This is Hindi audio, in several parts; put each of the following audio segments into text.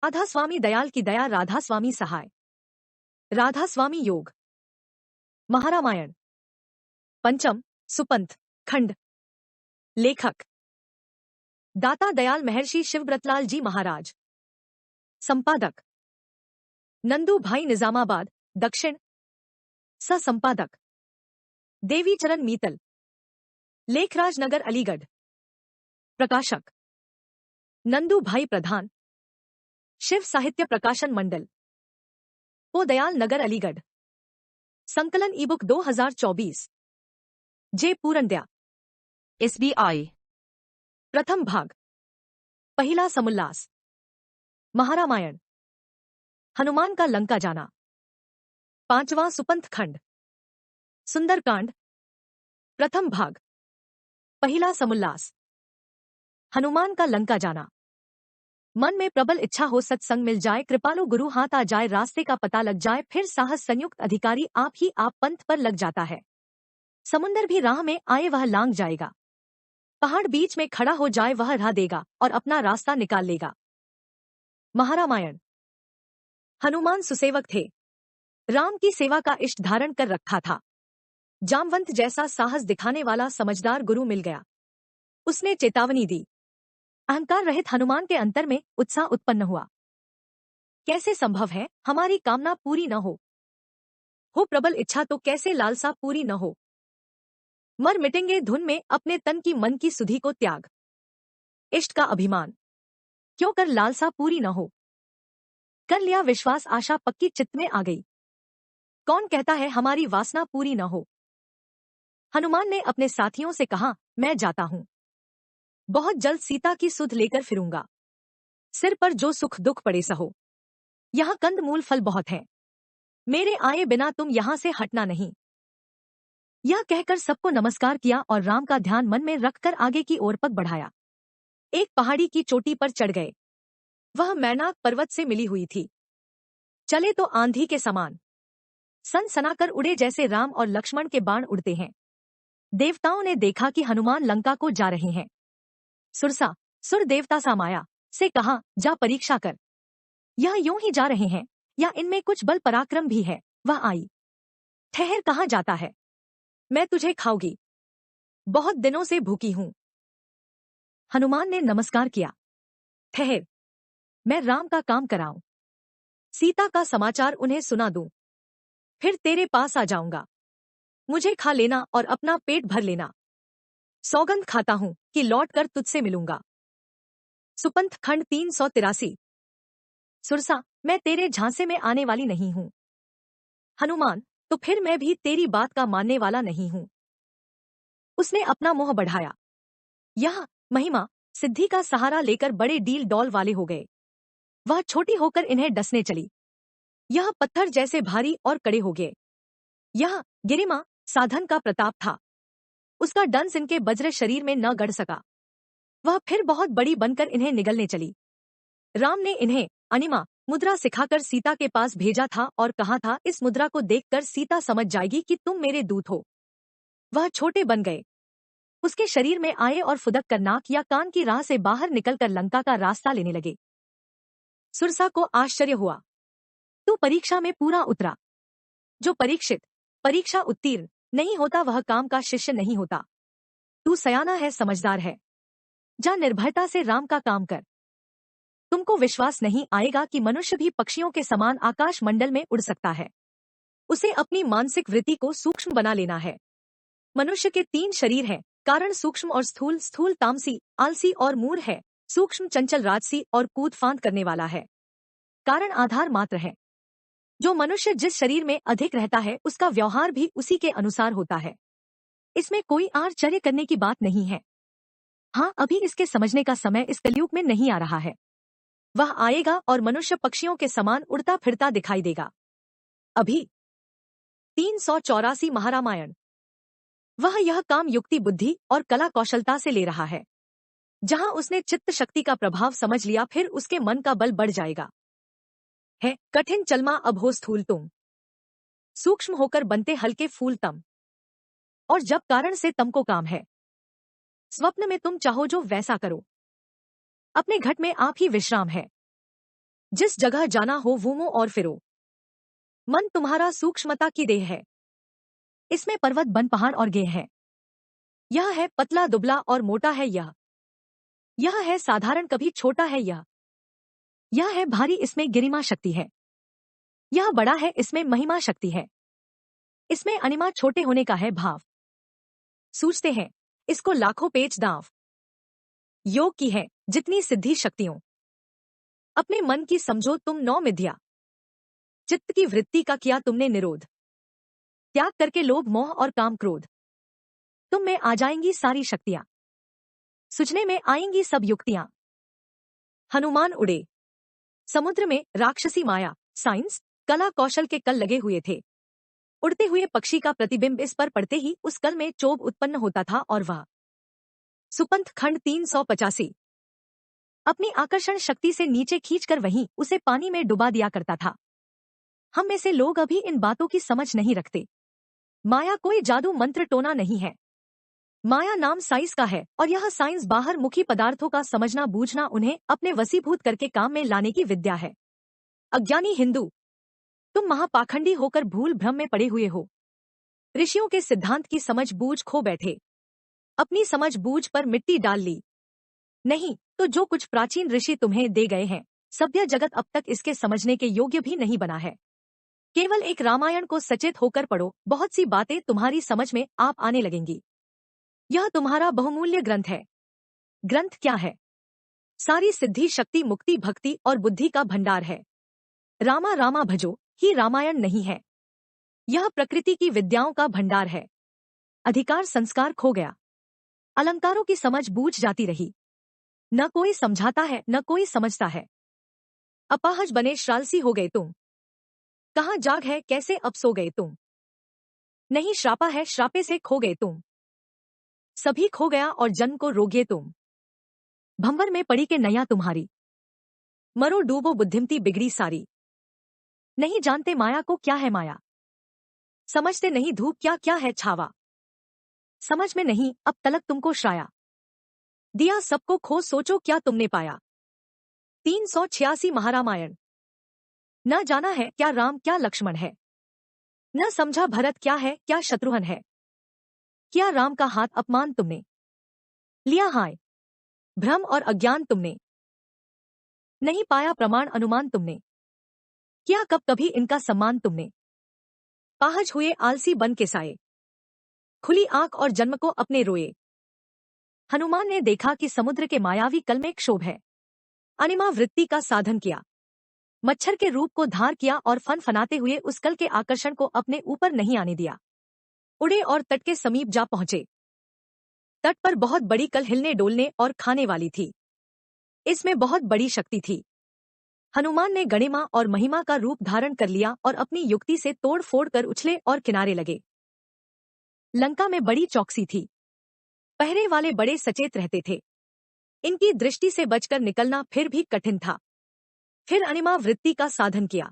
राधा स्वामी दयाल की दया, राधा स्वामी सहाय, राधा स्वामी योग। महारामायण पंचम सुपंथ खंड। लेखक दाता दयाल महर्षि शिवव्रतलाल जी महाराज। संपादक नंदू भाई निजामाबाद दक्षिण। सह संपादक देवी चरण मीतल, लेखराज नगर अलीगढ़। प्रकाशक नंदू भाई प्रधान, शिव साहित्य प्रकाशन मंडल, ओ दयाल नगर अलीगढ़। संकलन ईबुक 2024। जे पूरंद्या SBI। प्रथम भाग। पहिला समुल्लास। महारामायण हनुमान का लंका जाना। पांचवां सुपंथ खंड। सुंदरकांड प्रथम भाग। पहिला समुल्लास। हनुमान का लंका जाना। मन में प्रबल इच्छा हो, सत्संग मिल जाए, कृपालु गुरु हाथ आ जाए, रास्ते का पता लग जाए, फिर साहस संयुक्त अधिकारी आप ही आप पंथ पर लग जाता है। समुंदर भी राह में आए वह लांग जाएगा, पहाड़ बीच में खड़ा हो जाए वह राह देगा और अपना रास्ता निकाल लेगा। महारामायण हनुमान सुसेवक थे, राम की सेवा का इष्ट धारण कर रखा था। जामवंत जैसा साहस दिखाने वाला समझदार गुरु मिल गया। उसने चेतावनी दी। अहंकार रहित हनुमान के अंतर में उत्साह उत्पन्न हुआ। कैसे संभव है हमारी कामना पूरी न हो प्रबल इच्छा तो कैसे लालसा पूरी न हो। मर मिटेंगे धुन में अपने तन की मन की सुधि को त्याग, इष्ट का अभिमान क्यों कर लालसा पूरी न हो। कर लिया विश्वास, आशा पक्की चित्त में आ गई, कौन कहता है हमारी वासना पूरी न हो। हनुमान ने अपने साथियों से कहा, मैं जाता हूं, बहुत जल्द सीता की सुध लेकर फिरूंगा। सिर पर जो सुख दुख पड़े सहो, यहाँ कंद मूल फल बहुत हैं, मेरे आए बिना तुम यहां से हटना नहीं। यह कहकर सबको नमस्कार किया और राम का ध्यान मन में रखकर आगे की ओर पग बढ़ाया। एक पहाड़ी की चोटी पर चढ़ गए। वह मैनाक पर्वत से मिली हुई थी। चले तो आंधी के समान, सन सनाकर उड़े जैसे राम और लक्ष्मण के बाण उड़ते हैं। देवताओं ने देखा कि हनुमान लंका को जा रहे हैं। सुरसा सुर देवता सा माया से कहा, जा परीक्षा कर, यह यूं ही जा रहे हैं या इनमें कुछ बल पराक्रम भी है। वह आई, ठहर, कहाँ जाता है, मैं तुझे खाऊंगी, बहुत दिनों से भूखी हूं। हनुमान ने नमस्कार किया, ठहर, मैं राम का काम कराऊं, सीता का समाचार उन्हें सुना दूं, फिर तेरे पास आ जाऊंगा। मुझे खा लेना और अपना पेट भर लेना, सौगंध खाता हूं कि लौटकर तुझसे मिलूंगा। सुपंथ खंड 383। सुरसा, मैं तेरे झांसे में आने वाली नहीं हूं। हनुमान, तो फिर मैं भी तेरी बात का मानने वाला नहीं हूं। उसने अपना मुंह बढ़ाया। यह महिमा सिद्धि का सहारा लेकर बड़े डील डौल वाले हो गए। वह छोटी होकर इन्हें डसने चली। यह पत्थर जैसे भारी और कड़े हो गए। यह गिरिमा साधन का प्रताप था, उसका डंस इनके वज्र शरीर में न गड़ सका। वह फिर बहुत बड़ी बनकर इन्हें निगलने चली। राम ने इन्हें अनिमा मुद्रा सिखाकर सीता के पास भेजा था और कहा था, इस मुद्रा को देखकर सीता समझ जाएगी कि तुम मेरे दूत हो। वह छोटे बन गए, उसके शरीर में आए और फुदक कर नाक या कान की राह से बाहर निकलकर लंका का रास्ता लेने लगे। सुरसा को आश्चर्य हुआ। तू परीक्षा में पूरा उतरा। जो परीक्षित परीक्षा उत्तीर्ण नहीं होता वह काम का शिष्य नहीं होता। तू सयाना है, समझदार है, जा निर्भयता से राम का काम कर। तुमको विश्वास नहीं आएगा कि मनुष्य भी पक्षियों के समान आकाश मंडल में उड़ सकता है। उसे अपनी मानसिक वृत्ति को सूक्ष्म बना लेना है। मनुष्य के 3 शरीर हैं, कारण सूक्ष्म और स्थूल, स्थूल तामसी आलसी और मूढ़ है, सूक्ष्म चंचल राजसी और कूद फांद करने वाला है। कारण आधार मात्र है। जो मनुष्य जिस शरीर में अधिक रहता है उसका व्यवहार भी उसी के अनुसार होता है। इसमें कोई आश्चर्य करने की बात नहीं है। हाँ, अभी इसके समझने का समय इस कलयुग में नहीं आ रहा है। वह आएगा और मनुष्य पक्षियों के समान उड़ता फिरता दिखाई देगा। अभी 384 महारामायण। वह यह काम युक्ति बुद्धि और कला कौशलता से ले रहा है। जहां उसने चित्त शक्ति का प्रभाव समझ लिया फिर उसके मन का बल बढ़ जाएगा। है कठिन चलमा अब हो स्थूल तुम, सूक्ष्म होकर बनते हल्के फूल तम। और जब कारण से तम को काम है, स्वप्न में तुम चाहो जो वैसा करो, अपने घट में आप ही विश्राम है। जिस जगह जाना हो घूमो और फिरो। मन तुम्हारा सूक्ष्मता की देह है। इसमें पर्वत बन पहाड़ और गेह है। यह है पतला दुबला और मोटा है यह है साधारण कभी छोटा है यह है भारी इसमें गरिमा शक्ति है। यह बड़ा है इसमें महिमा शक्ति है। इसमें अनिमा छोटे होने का है भाव। सूझते हैं इसको लाखों पेच दांव। योग की है जितनी सिद्धि शक्तियों। अपने मन की समझो तुम नौ मिथ्या। चित्त की वृत्ति का किया तुमने निरोध। त्याग करके लोभ मोह और काम क्रोध। तुम में आ जाएंगी सारी शक्तियां। सुझने में आएंगी सब युक्तियां। हनुमान उड़े। समुद्र में राक्षसी माया साइंस कला कौशल के कल लगे हुए थे। उड़ते हुए पक्षी का प्रतिबिंब इस पर पड़ते ही उस कल में चोभ उत्पन्न होता था और वह सुपंथ खंड 385 अपनी आकर्षण शक्ति से नीचे खींचकर वहीं उसे पानी में डुबा दिया करता था। हम में से लोग अभी इन बातों की समझ नहीं रखते। माया कोई जादू मंत्र टोना नहीं है। माया नाम साइंस का है और यह साइंस बाहर मुखी पदार्थों का समझना बूझना उन्हें अपने वसीभूत करके काम में लाने की विद्या है। अज्ञानी हिंदू, तुम महापाखंडी होकर भूल भ्रम में पड़े हुए हो। ऋषियों के सिद्धांत की समझ बूझ खो बैठे। अपनी समझ बूझ पर मिट्टी डाल ली। नहीं तो जो कुछ प्राचीन ऋषि तुम्हें दे गए हैं सभ्य जगत अब तक इसके समझने के योग्य भी नहीं बना है। केवल एक रामायण को सचेत होकर पढ़ो, बहुत सी बातें तुम्हारी समझ में आप आने लगेंगी। यह तुम्हारा बहुमूल्य ग्रंथ है। ग्रंथ क्या है? सारी सिद्धि शक्ति मुक्ति भक्ति और बुद्धि का भंडार है। रामा रामा भजो ही रामायण नहीं है। यह प्रकृति की विद्याओं का भंडार है। अधिकार संस्कार खो गया। अलंकारों की समझ बूझ जाती रही। न कोई समझाता है न कोई समझता है। अपाहज बने श्रालसी हो गए तुम। कहाँ जाग है कैसे अब सो गए तुम। नहीं श्रापा है श्रापे से खो गए तुम। सभी खो गया और जन्म को रोगिए तुम। भंवर में पड़ी के नया तुम्हारी। मरो डूबो बुद्धिमती बिगड़ी सारी। नहीं जानते माया को क्या है माया। समझते नहीं धूप क्या क्या है छावा। समझ में नहीं अब तलक तुमको श्राया। दिया सबको खो सोचो क्या तुमने पाया। 386 महारामायण। न जाना है क्या राम क्या लक्ष्मण है। न समझा भरत क्या है क्या शत्रुघ्न है। किया राम का हाथ अपमान तुमने। लिया हाय भ्रम और अज्ञान तुमने। नहीं पाया प्रमाण अनुमान तुमने। क्या कब कभी इनका सम्मान तुमने। पाहज हुए आलसी बन के साए। खुली आंख और जन्म को अपने रोए। हनुमान ने देखा कि समुद्र के मायावी कल में क्षोभ है। अनिमा वृत्ति का साधन किया। मच्छर के रूप को धार किया और फनाते हुए उस कल के आकर्षण को अपने ऊपर नहीं आने दिया। उड़े और तट के समीप जा पहुंचे। तट पर बहुत बड़ी कल हिलने डोलने और खाने वाली थी। इसमें बहुत बड़ी शक्ति थी। हनुमान ने गणिमा और महिमा का रूप धारण कर लिया और अपनी युक्ति से तोड़ फोड़ कर उछले और किनारे लगे। लंका में बड़ी चौकसी थी। पहरे वाले बड़े सचेत रहते थे। इनकी दृष्टि से बचकर निकलना फिर भी कठिन था। फिर अनिमा वृत्ति का साधन किया।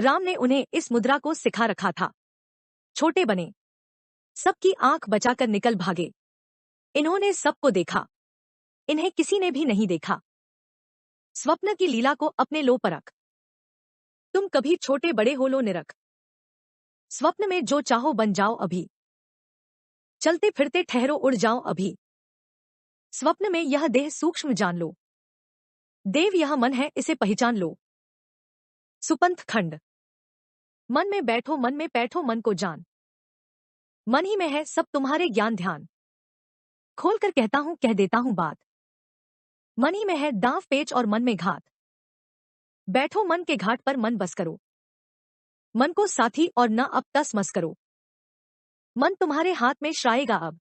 राम ने उन्हें इस मुद्रा को सिखा रखा था। छोटे बने। सबकी आंख बचाकर निकल भागे। इन्होंने सबको देखा। इन्हें किसी ने भी नहीं देखा। स्वप्न की लीला को अपने लो परख। तुम कभी छोटे बड़े हो लो निरख। स्वप्न में जो चाहो बन जाओ अभी। चलते फिरते ठहरो उड़ जाओ अभी। स्वप्न में यह देह सूक्ष्म जान लो। देव यह मन है इसे पहचान लो। सुपंथ खंड। मन में बैठो मन में बैठो मन को जान। मन ही में है सब तुम्हारे ज्ञान ध्यान। खोलकर कहता हूं कह देता हूं बात। मन ही में है दांव पेच और मन में घात। बैठो मन के घाट पर मन बस करो। मन को साथी और न अब तस मस करो। मन तुम्हारे हाथ में श्राएगा अब।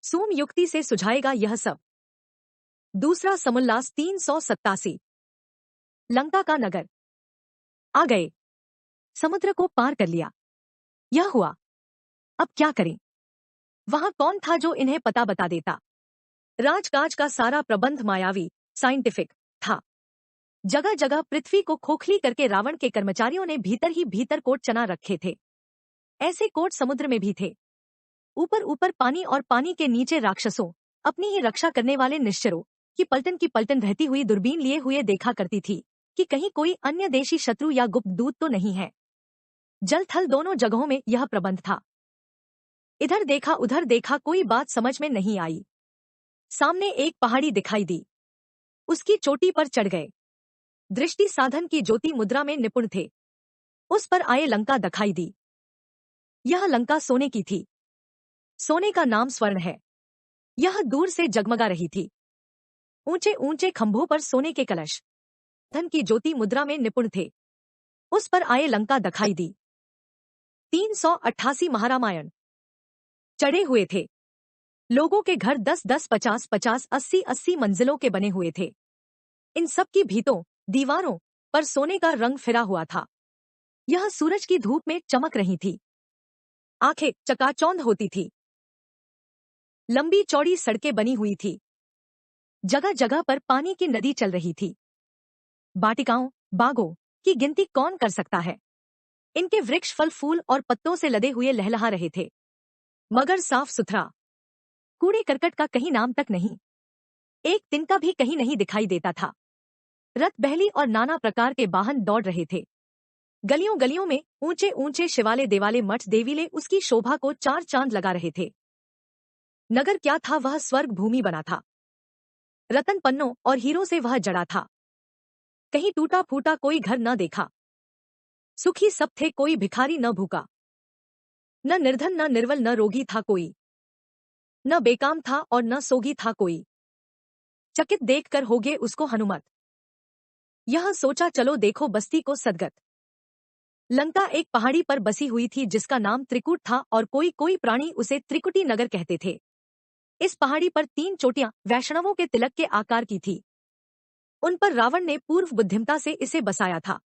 सूम युक्ति से सुझाएगा यह सब। दूसरा समुल्लास 387। लंका का नगर। आ गए। समुद्र को पार कर लिया। यह हुआ। अब क्या करें। वहां कौन था जो इन्हें पता बता देता। राजकाज का सारा प्रबंध मायावी साइंटिफिक था। जगह जगह पृथ्वी को खोखली करके रावण के कर्मचारियों ने भीतर ही भीतर कोट चना रखे थे। ऐसे कोट समुद्र में भी थे। ऊपर ऊपर पानी और पानी के नीचे राक्षसों अपनी ही रक्षा करने वाले निश्चरों की पलटन रहती हुई दूरबीन लिए हुए देखा करती थी। कि कहीं कोई अन्य देशी शत्रु या गुप्त दूत तो नहीं है। जल थल दोनों जगहों में यह प्रबंध था। इधर देखा उधर देखा, कोई बात समझ में नहीं आई। सामने एक पहाड़ी दिखाई दी, उसकी चोटी पर चढ़ गए। दृष्टि साधन की ज्योति मुद्रा में निपुण थे। उस पर आए लंका दिखाई दी। यह लंका सोने की थी। सोने का नाम स्वर्ण है। यह दूर से जगमगा रही थी। ऊंचे ऊंचे खंभों पर सोने के कलश। धन की ज्योति मुद्रा में निपुण थे। उस पर आए लंका दिखाई दी। 388 महारामायण चढ़े हुए थे। लोगों के घर 10-10, 50-50, 80-80 मंजिलों के बने हुए थे। इन सब की भीतों, दीवारों पर सोने का रंग फिरा हुआ था। यह सूरज की धूप में चमक रही थी। आंखें चकाचौंध होती थी। लंबी चौड़ी सड़कें बनी हुई थी। जगह जगह पर पानी की नदी चल रही थी। वाटिकाओं, बागों की गिनती कौन कर सकता है। इनके वृक्ष फल फूल और पत्तों से लदे हुए लहलहा रहे थे, मगर साफ सुथरा। कूड़े करकट का कहीं नाम तक नहीं। एक तिनका भी कहीं नहीं दिखाई देता था। रथ बहली और नाना प्रकार के वाहन दौड़ रहे थे। गलियों गलियों में ऊंचे ऊंचे शिवाले देवाले मठ देवीले उसकी शोभा को चार चांद लगा रहे थे। नगर क्या था, वह स्वर्ग भूमि बना था। रतन पन्नों और हीरों से वह जड़ा था। कहीं टूटा फूटा कोई घर न देखा। सुखी सब थे, कोई भिखारी न भूखा। न निर्धन न निर्बल, न रोगी था कोई। न बेकाम था और न सोगी था कोई। चकित देखकर होगे उसको हनुमत। यह सोचा, चलो देखो बस्ती को सदगत। लंका एक पहाड़ी पर बसी हुई थी जिसका नाम त्रिकूट था और कोई कोई प्राणी उसे त्रिकुटी नगर कहते थे। इस पहाड़ी पर 3 चोटियां वैष्णवों के तिलक के आकार की थी। उन पर रावण ने पूर्व बुद्धिमता से इसे बसाया था।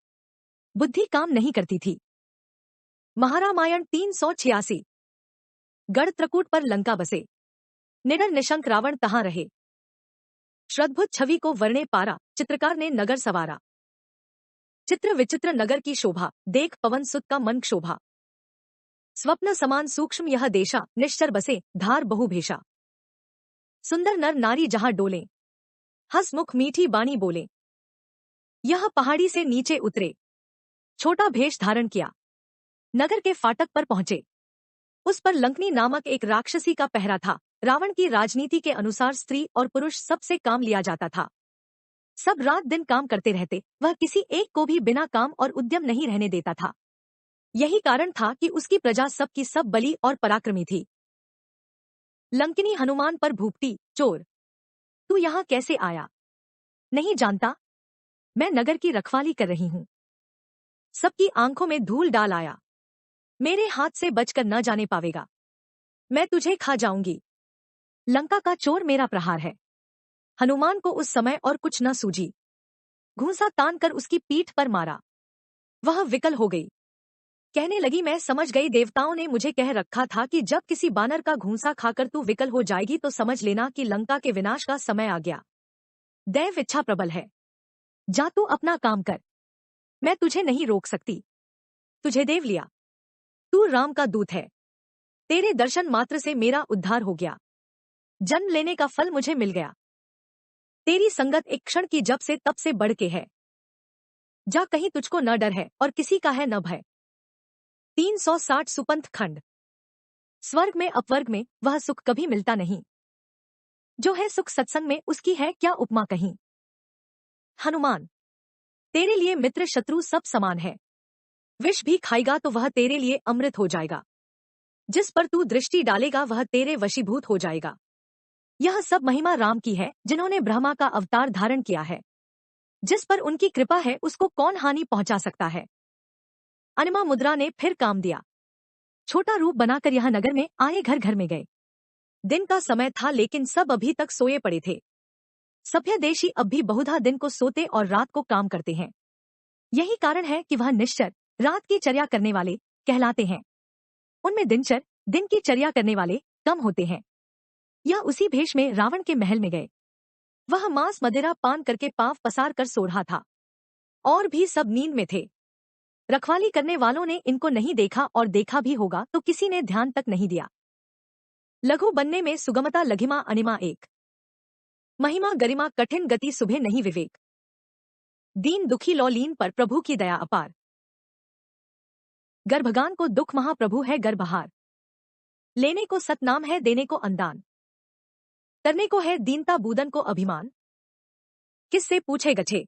बुद्धि काम नहीं करती थी। महारामायण 386। गढ़ त्रिकूट पर लंका बसे। निडर निशंक रावण तहां रहे। श्रद्भुत छवि को वर्णे पारा, चित्रकार ने नगर सवारा। चित्र विचित्र नगर की शोभा, देख पवन सुत का मन क्षोभा। स्वप्न समान सूक्ष्म यह देशा, निश्चर बसे धार बहुभेशा। सुंदर नर नारी जहां डोले, हंसमुख मीठी बाणी बोले। यह पहाड़ी से नीचे उतरे, छोटा भेष धारण किया। नगर के फाटक पर पहुंचे। उस पर लंकनी नामक एक राक्षसी का पहरा था। रावण की राजनीति के अनुसार स्त्री और पुरुष सबसे काम लिया जाता था। सब रात दिन काम करते रहते, वह किसी एक को भी बिना काम और उद्यम नहीं रहने देता था। यही कारण था कि उसकी प्रजा सब की सब बली और पराक्रमी थी। लंकिनी हनुमान पर भूपती, चोर तू यहाँ कैसे आया? नहीं जानता, मैं नगर की रखवाली कर रही हूँ। सबकी आंखों में धूल डाल आया। मेरे हाथ से बचकर न जाने पावेगा। मैं तुझे खा जाऊंगी। लंका का चोर मेरा प्रहार है। हनुमान को उस समय और कुछ न सूझी। घूंसा तान कर उसकी पीठ पर मारा। वह विकल हो गई। कहने लगी, मैं समझ गई, देवताओं ने मुझे कह रखा था कि जब किसी बानर का घूंसा खाकर तू विकल हो जाएगी तो समझ लेना कि लंका के विनाश का समय आ गया। दैव इच्छा प्रबल है। जा तू अपना काम कर, मैं तुझे नहीं रोक सकती। तुझे देव लिया, तू राम का दूत है। तेरे दर्शन मात्र से मेरा उद्धार हो गया। जन्म लेने का फल मुझे मिल गया। तेरी संगत एक क्षण की जब से तब से बढ़ के है। जा, कहीं तुझको न डर है और किसी का है न भय। 360 सुपंथ खंड। स्वर्ग में अपवर्ग में वह सुख कभी मिलता नहीं। जो है सुख सत्संग में, उसकी है क्या उपमा कहीं। हनुमान, तेरे लिए मित्र शत्रु सब समान है। विष भी खाएगा तो वह तेरे लिए अमृत हो जाएगा। जिस पर तू दृष्टि डालेगा वह तेरे वशीभूत हो जाएगा। यह सब महिमा राम की है, जिन्होंने ब्रह्मा का अवतार धारण किया है। जिस पर उनकी कृपा है उसको कौन हानि पहुंचा सकता है। अनिमा मुद्रा ने फिर काम दिया। छोटा रूप बनाकर यह नगर में आए, घर घर में गए। दिन का समय था लेकिन सब अभी तक सोए पड़े थे। सभ्य देशी अब भी बहुधा दिन को सोते और रात को काम करते हैं। यही कारण है कि वह निश्चर रात की चर्या करने वाले कहलाते हैं। उनमें दिनचर दिन की चर्या करने वाले कम होते हैं। यह उसी भेष में रावण के महल में गए। वह मांस मदिरा पान करके पांव पसार कर सो रहा था। और भी सब नींद में थे। रखवाली करने वालों ने इनको नहीं देखा, और देखा भी होगा तो किसी ने ध्यान तक नहीं दिया। लघु बनने में सुगमता लघिमा अनिमा एक। महिमा गरिमा कठिन गति सुबह नहीं विवेक। दीन दुखी लौलीन पर प्रभु की दया अपार। गर्भगान को दुख महाप्रभु है गर्भहार। लेने को सतनाम है देने को अंदान। करने को है दीनता बूदन को अभिमान। किससे पूछे गछे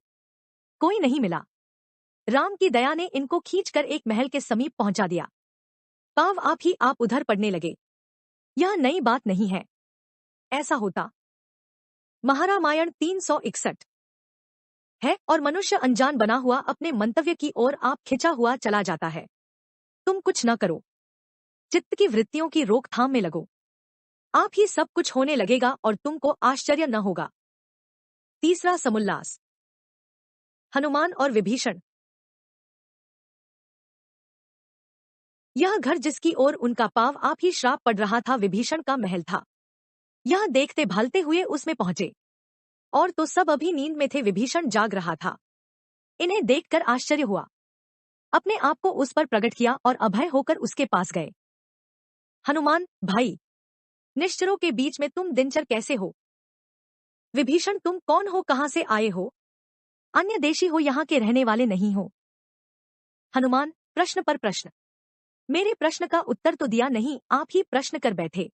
कोई नहीं मिला। राम की दया ने इनको खींचकर एक महल के समीप पहुंचा दिया। पाव आप ही आप उधर पड़ने लगे। यह नई बात नहीं है, ऐसा होता। महारामायण 361 है और मनुष्य अनजान बना हुआ अपने मंतव्य की ओर आप खिंचा हुआ चला जाता है। तुम कुछ न करो, चित्त की वृत्तियों की रोकथाम में लगो, आप ही सब कुछ होने लगेगा और तुमको आश्चर्य न होगा। तीसरा समुल्लास, हनुमान और विभीषण। यह घर जिसकी ओर उनका पाव आप ही श्राप पड़ रहा था विभीषण का महल था। यह देखते भालते हुए उसमें पहुंचे और तो सब अभी नींद में थे। विभीषण जाग रहा था। इन्हें देखकर आश्चर्य हुआ। अपने आप को उस पर प्रकट किया और अभय होकर उसके पास गए। हनुमान भाई, निश्चरों के बीच में तुम दिनचर कैसे हो? विभीषण तुम कौन हो, कहां से आए हो? अन्य देशी हो, यहाँ के रहने वाले नहीं हो? हनुमान प्रश्न पर प्रश्न। मेरे प्रश्न का उत्तर तो दिया नहीं, आप ही प्रश्न कर बैठे।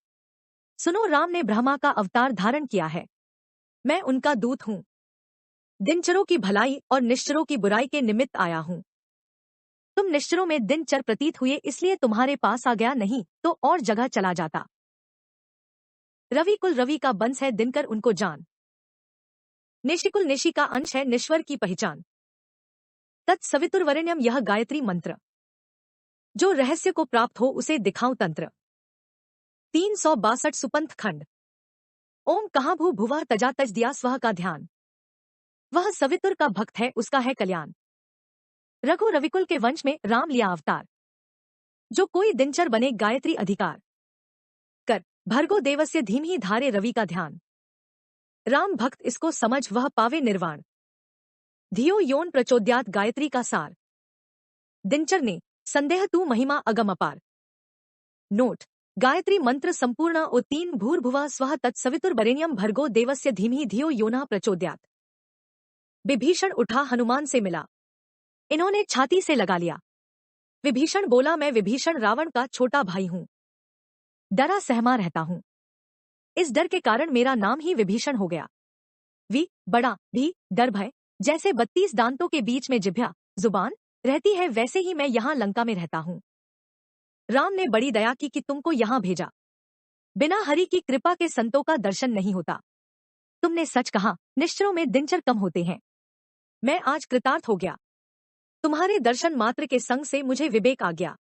सुनो, राम ने ब्रह्मा का अवतार धारण किया है। मैं उनका दूत हूँ। दिनचरों की भलाई और निश्चरों की बुराई के निमित्त आया हूँ। तुम निश्चरों में दिनचर प्रतीत हुए इसलिए तुम्हारे पास आ गया, नहीं तो और जगह चला जाता। रवि कुल रवि का बंस है, दिनकर उनको जान। निशिकुल निशि का अंश है, निश्वर की पहचान। तत्सवितुर्वरेण्यम, यह गायत्री मंत्र। जो रहस्य को प्राप्त हो उसे दिखाऊं तंत्र। 362 सुपंथ खंड। ओम कहाँ भू भुवः तजा तज दिया स्वह का ध्यान। वह सवितुर का भक्त है, उसका है कल्याण। रघु रविकुल के वंश में राम लिया अवतार। जो कोई दिनचर बने गायत्री अधिकार कर, भर्गो देवस्य धीमहि धारे रवि का ध्यान। राम भक्त इसको समझ वह पावे निर्वाण। धियो योन प्रचोद्यात, गायत्री का सार। दिनचर ने संदेह तू महिमा अगम अपार। नोट, गायत्री मंत्र संपूर्ण ओ 3 भूर्भुवः स्वः तत्सवितुर्वरेण्यम भर्गो देवस्य धीमहि धियो योनः प्रचोदयात्। विभीषण उठा, हनुमान से मिला। इन्होंने छाती से लगा लिया। विभीषण बोला, मैं विभीषण रावण का छोटा भाई हूँ, डरा सहमा रहता हूँ। इस डर के कारण मेरा नाम ही विभीषण हो गया। वि बड़ा, भी डर भय, जैसे 32 दांतों के बीच में जिह्वा जुबान रहती है, वैसे ही मैं यहाँ लंका में रहता हूँ। राम ने बड़ी दया की कि तुमको यहाँ भेजा। बिना हरि की कृपा के संतों का दर्शन नहीं होता। तुमने सच कहा, निश्चरों में दिनचर कम होते हैं। मैं आज कृतार्थ हो गया। तुम्हारे दर्शन मात्र के संग से मुझे विवेक आ गया।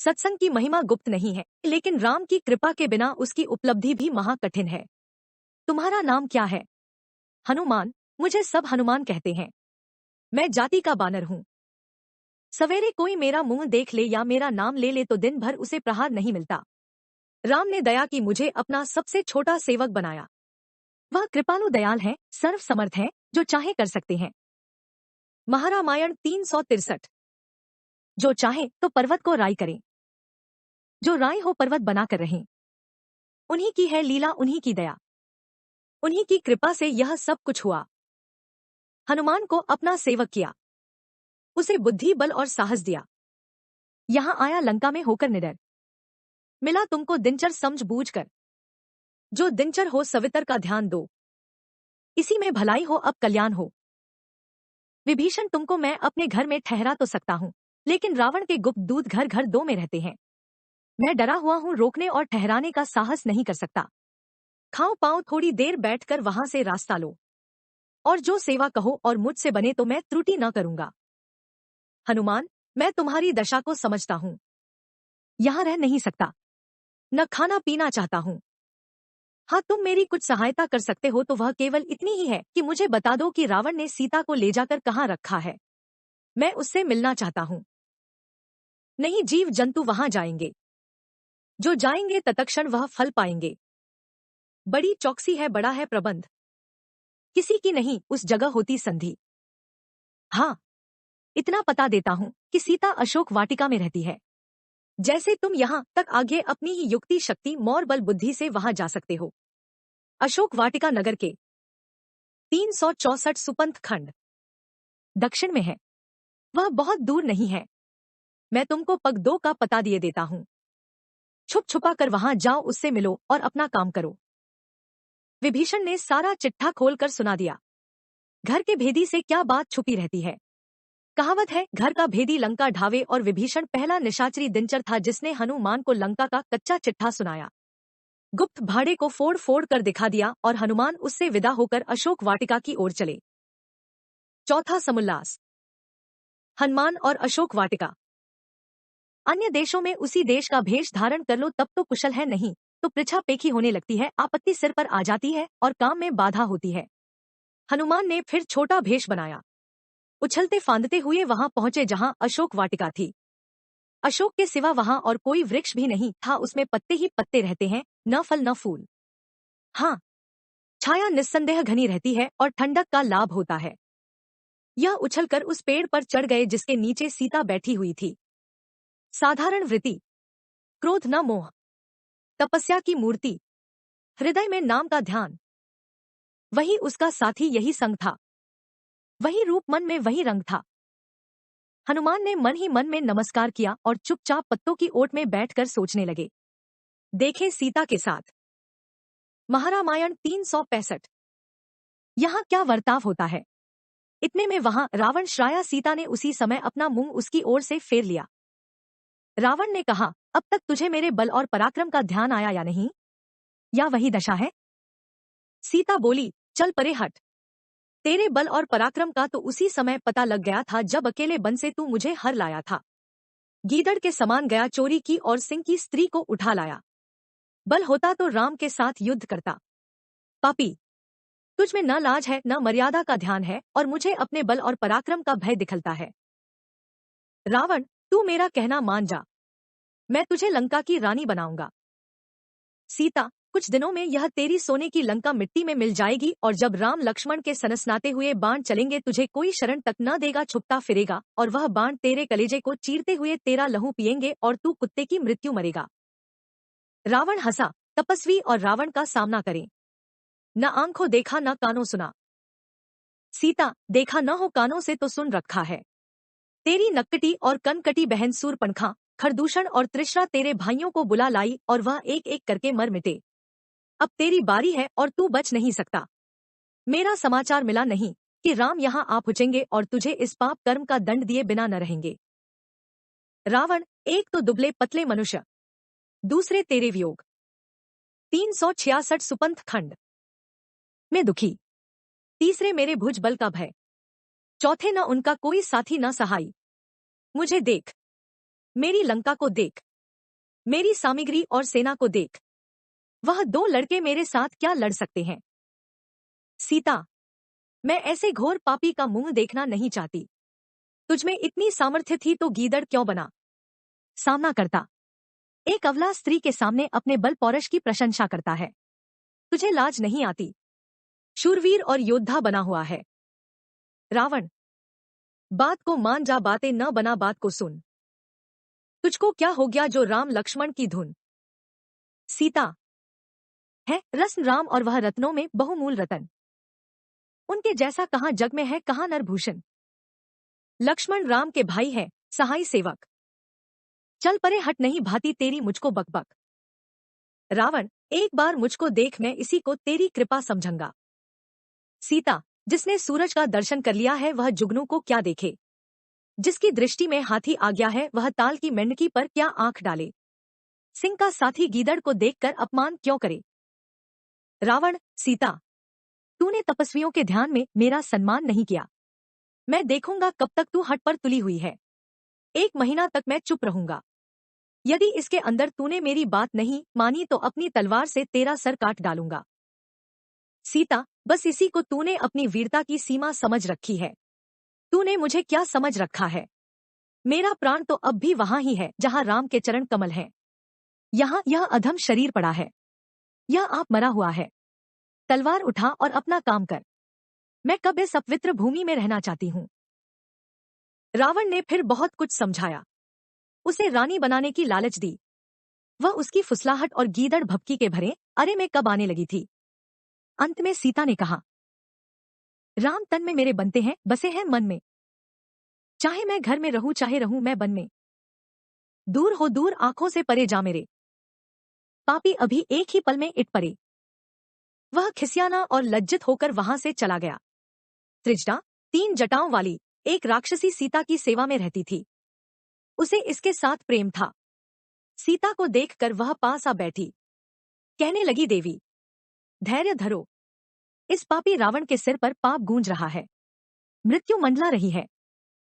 सत्संग की महिमा गुप्त नहीं है, लेकिन राम की कृपा के बिना उसकी उपलब्धि भी महाकठिन है। तुम्हारा नाम क्या है? हनुमान। मुझे सब हनुमान कहते हैं। मैं जाति का बानर हूँ। सवेरे कोई मेरा मुंह देख ले या मेरा नाम ले ले तो दिन भर उसे प्रहार नहीं मिलता। राम ने दया की, मुझे अपना सबसे छोटा सेवक बनाया। वह कृपालु दयाल है, सर्व समर्थ है, जो चाहे कर सकते हैं। महारामायण 363। जो चाहे तो पर्वत को राई करें, जो राई हो पर्वत बनाकर रहें। उन्हीं की है लीला, उन्हीं की दया, उन्हीं की कृपा से यह सब कुछ हुआ। हनुमान को अपना सेवक किया, उसे बुद्धि बल और साहस दिया। यहां आया लंका में होकर निडर। मिला तुमको दिनचर समझ बूझ कर। जो दिनचर हो सवितर का ध्यान दो, इसी में भलाई हो अब कल्याण हो। विभीषण तुमको मैं अपने घर में ठहरा तो सकता हूँ, लेकिन रावण के गुप्त दूत घर घर दो में रहते हैं। मैं डरा हुआ हूँ, रोकने और ठहराने का साहस नहीं कर सकता। खाओ पाओ, थोड़ी देर बैठकर वहां से रास्ता लो, और जो सेवा कहो और मुझसे बने तो मैं त्रुटि न करूंगा। हनुमान, मैं तुम्हारी दशा को समझता हूँ। यहाँ रह नहीं सकता, न खाना पीना चाहता हूँ। हाँ, तुम मेरी कुछ सहायता कर सकते हो तो वह केवल इतनी ही है कि मुझे बता दो कि रावण ने सीता को ले जाकर कहाँ रखा है। मैं उससे मिलना चाहता हूँ। नहीं, जीव जंतु वहां जाएंगे। जो जाएंगे तत्क्षण वह फल पाएंगे। बड़ी चौकसी है, बड़ा है प्रबंध। किसी की नहीं उस जगह होती संधि। हाँ, इतना पता देता हूँ कि सीता अशोक वाटिका में रहती है। जैसे तुम यहाँ तक आगे अपनी ही युक्ति शक्ति मौर बल बुद्धि से वहां जा सकते हो। अशोक वाटिका नगर के 364 सुपंथ खंड। दक्षिण में है। वह बहुत दूर नहीं है। मैं तुमको पग 2 का पता दिए देता हूँ। छुप छुपा कर वहां जाओ, उससे मिलो और अपना काम करो। विभीषण ने सारा चिट्ठा खोलकर सुना दिया। घर के भेदी से क्या बात छुपी रहती है। कहावत है, घर का भेदी लंका ढावे, और विभीषण पहला निशाचरी दिनचर था जिसने हनुमान को लंका का कच्चा चिट्ठा सुनाया। गुप्त भाड़े को फोड़ फोड़ कर दिखा दिया और हनुमान उससे विदा होकर अशोक वाटिका की ओर चले। चौथा समुल्लास, हनुमान और अशोक वाटिका। अन्य देशों में उसी देश का भेष धारण कर लो तब तो कुशल है, नहीं तो पृछा पेखी होने लगती है, आपत्ति सिर पर आ जाती है और काम में बाधा होती है। हनुमान ने फिर छोटा भेष बनाया। उछलते फांदते हुए वहां पहुंचे जहां अशोक वाटिका थी। अशोक के सिवा वहां और कोई वृक्ष भी नहीं था, उसमें पत्ते ही पत्ते रहते हैं, न फल न फूल। हाँ, छाया निस्संदेह घनी रहती है और ठंडक का लाभ होता है। यह उछलकर उस पेड़ पर चढ़ गए जिसके नीचे सीता बैठी हुई थी। साधारण वृत्ति, क्रोध न मोह, तपस्या की मूर्ति, हृदय में नाम का ध्यान, वही उसका साथी, यही संग था। वही रूप, मन में वही रंग था। हनुमान ने मन ही मन में नमस्कार किया और चुपचाप पत्तों की ओट में बैठकर सोचने लगे। देखे सीता के साथ। महारामायण 365। यहाँ क्या वर्ताव होता है। इतने में वहां रावण श्राया सीता ने उसी समय अपना मुंह उसकी ओर से फेर लिया। रावण ने कहा, अब तक तुझे मेरे बल और पराक्रम का ध्यान आया या नहीं, या वही दशा है। सीता बोली, चल परे हट। तेरे बल और पराक्रम का तो उसी समय पता लग गया था जब अकेले बन से तू मुझे हर लाया था। गीदड़ के समान गया चोरी की और सिंह की स्त्री को उठा लाया। बल होता तो राम के साथ युद्ध करता। पापी, तुझ में न लाज है न मर्यादा का ध्यान है और मुझे अपने बल और पराक्रम का भय दिखलता है। रावण, तू मेरा कहना मान जा, मैं तुझे लंका की रानी बनाऊंगा। सीता, कुछ दिनों में यह तेरी सोने की लंका मिट्टी में मिल जाएगी और जब राम लक्ष्मण के सनसनाते हुए बाण चलेंगे तुझे कोई शरण तक न देगा, छुपता फिरेगा और वह बाण तेरे कलेजे को चीरते हुए तेरा लहू पिएंगे और तू कुत्ते की मृत्यु मरेगा। रावण हंसा, तपस्वी और रावण का सामना करें। न आंखों देखा न कानों सुना। सीता, देखा न हो कानों से तो सुन रखा है। तेरी नक्कटी और कनकटी बहन सूरपणखा, खरदूषण और तृष्णा तेरे भाइयों को बुला लाई और वह एक एक करके मर मिटे। अब तेरी बारी है और तू बच नहीं सकता। मेरा समाचार मिला नहीं कि राम यहाँ आ पहुंचेंगे और तुझे इस पाप कर्म का दंड दिए बिना न रहेंगे। रावण, एक तो दुबले पतले मनुष्य, दूसरे तेरे वियोग। 366 सुपंथ खंड में दुखी, तीसरे मेरे भुज बल का भय, चौथे न उनका कोई साथी न सहाई। मुझे देख, मेरी लंका को देख, मेरी सामग्री और सेना को देख। वह 2 लड़के मेरे साथ क्या लड़ सकते हैं। सीता, मैं ऐसे घोर पापी का मुंह देखना नहीं चाहती। तुझमें इतनी सामर्थ्य थी तो गीदड़ क्यों बना, सामना करता। एक अबला स्त्री के सामने अपने बल पौरुष की प्रशंसा करता है। तुझे लाज नहीं आती। शूरवीर और योद्धा बना हुआ है। रावण, बात को मान जा, बातें न बना, बात को सुन। तुझको क्या हो गया जो राम लक्ष्मण की धुन। सीता, है रत्न राम और वह रत्नों में बहुमूल रतन। उनके जैसा कहाँ जग में है, कहाँ नरभूषण। लक्ष्मण राम के भाई है, सहाय सेवक। चल परे हट, नहीं भाती तेरी मुझको बकबक। रावण, एक बार मुझको देख, मैं इसी को तेरी कृपा समझूंगा। सीता, जिसने सूरज का दर्शन कर लिया है वह जुगनू को क्या देखे। जिसकी दृष्टि में हाथी आ गया है वह ताल की मेंढकी पर क्या आंख डाले। सिंह का साथी गीदड़ को देखकर अपमान क्यों करे। रावण, सीता, तूने तपस्वियों के ध्यान में मेरा सम्मान नहीं किया। मैं देखूंगा कब तक तू हट पर तुली हुई है। 1 महीना तक मैं चुप रहूंगा। यदि इसके अंदर तूने मेरी बात नहीं मानी तो अपनी तलवार से तेरा सर काट डालूंगा। सीता, बस इसी को तूने अपनी वीरता की सीमा समझ रखी है। तूने मुझे क्या समझ रखा है। मेरा प्राण तो अब भी वहां ही है जहां राम के चरण कमल हैं। यहाँ यह अधम शरीर पड़ा है, यह आप मरा हुआ है। तलवार उठा और अपना काम कर। मैं कब इस अपवित्र भूमि में रहना चाहती हूँ। रावण ने फिर बहुत कुछ समझाया। उसे रानी बनाने की लालच दी। वह उसकी फुसलाहट और गीदड़ भपकी के भरे अरे में कब आने लगी थी। अंत में सीता ने कहा, राम तन में मेरे बनते हैं, बसे हैं मन में। चाहे मैं घर में रहूं चाहे रहूं मैं वन में, दूर हो दूर आंखों से परे जा मेरे, पापी अभी एक ही पल में इट पड़े। वह खिसियाना और लज्जित होकर वहां से चला गया। त्रिजटा 3 जटाओं वाली एक राक्षसी सीता की सेवा में रहती थी। उसे इसके साथ प्रेम था। सीता को देखकर वह पास आ बैठी, कहने लगी, देवी धैर्य धरो, इस पापी रावण के सिर पर पाप गूंज रहा है, मृत्यु मंडला रही है।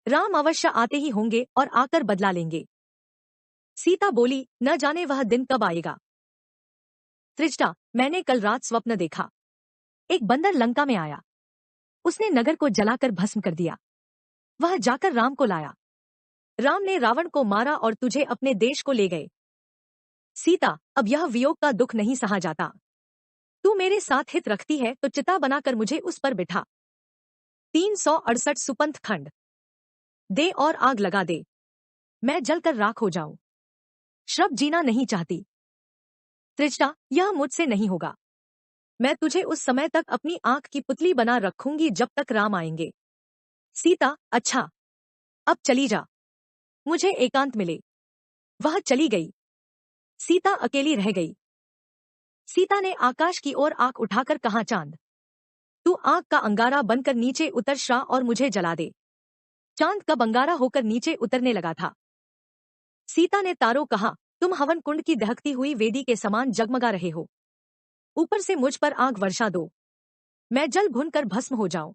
राम अवश्य आते ही होंगे और आकर बदला लेंगे। सीता बोली, न जाने वह दिन कब आएगा। त्रिजटा, मैंने कल रात स्वप्न देखा, एक बंदर लंका में आया, उसने नगर को जलाकर भस्म कर दिया। वह जाकर राम को लाया, राम ने रावण को मारा और तुझे अपने देश को ले गए। सीता, अब यह वियोग का दुख नहीं सहा जाता। तू मेरे साथ हित रखती है तो चिता बनाकर मुझे उस पर बिठा। 368 सुपंथ खंड दे और आग लगा दे, मैं जलकर राख हो जाऊं। श्रब जीना नहीं चाहती। त्रिजटा, यह मुझसे नहीं होगा। मैं तुझे उस समय तक अपनी आंख की पुतली बना रखूंगी जब तक राम आएंगे। सीता, अच्छा, अब चली जा, मुझे एकांत मिले। वह चली गई। सीता अकेली रह गई। सीता ने आकाश की ओर आंख उठाकर कहा, चांद, तू आग का अंगारा बनकर नीचे उतर श्रा और मुझे जला दे। चांद कब अंगारा होकर नीचे उतरने लगा था। सीता ने तारों कहा, तुम हवन कुंड की दहकती हुई वेदी के समान जगमगा रहे हो, ऊपर से मुझ पर आग वर्षा दो, मैं जल भुन कर भस्म हो जाऊं।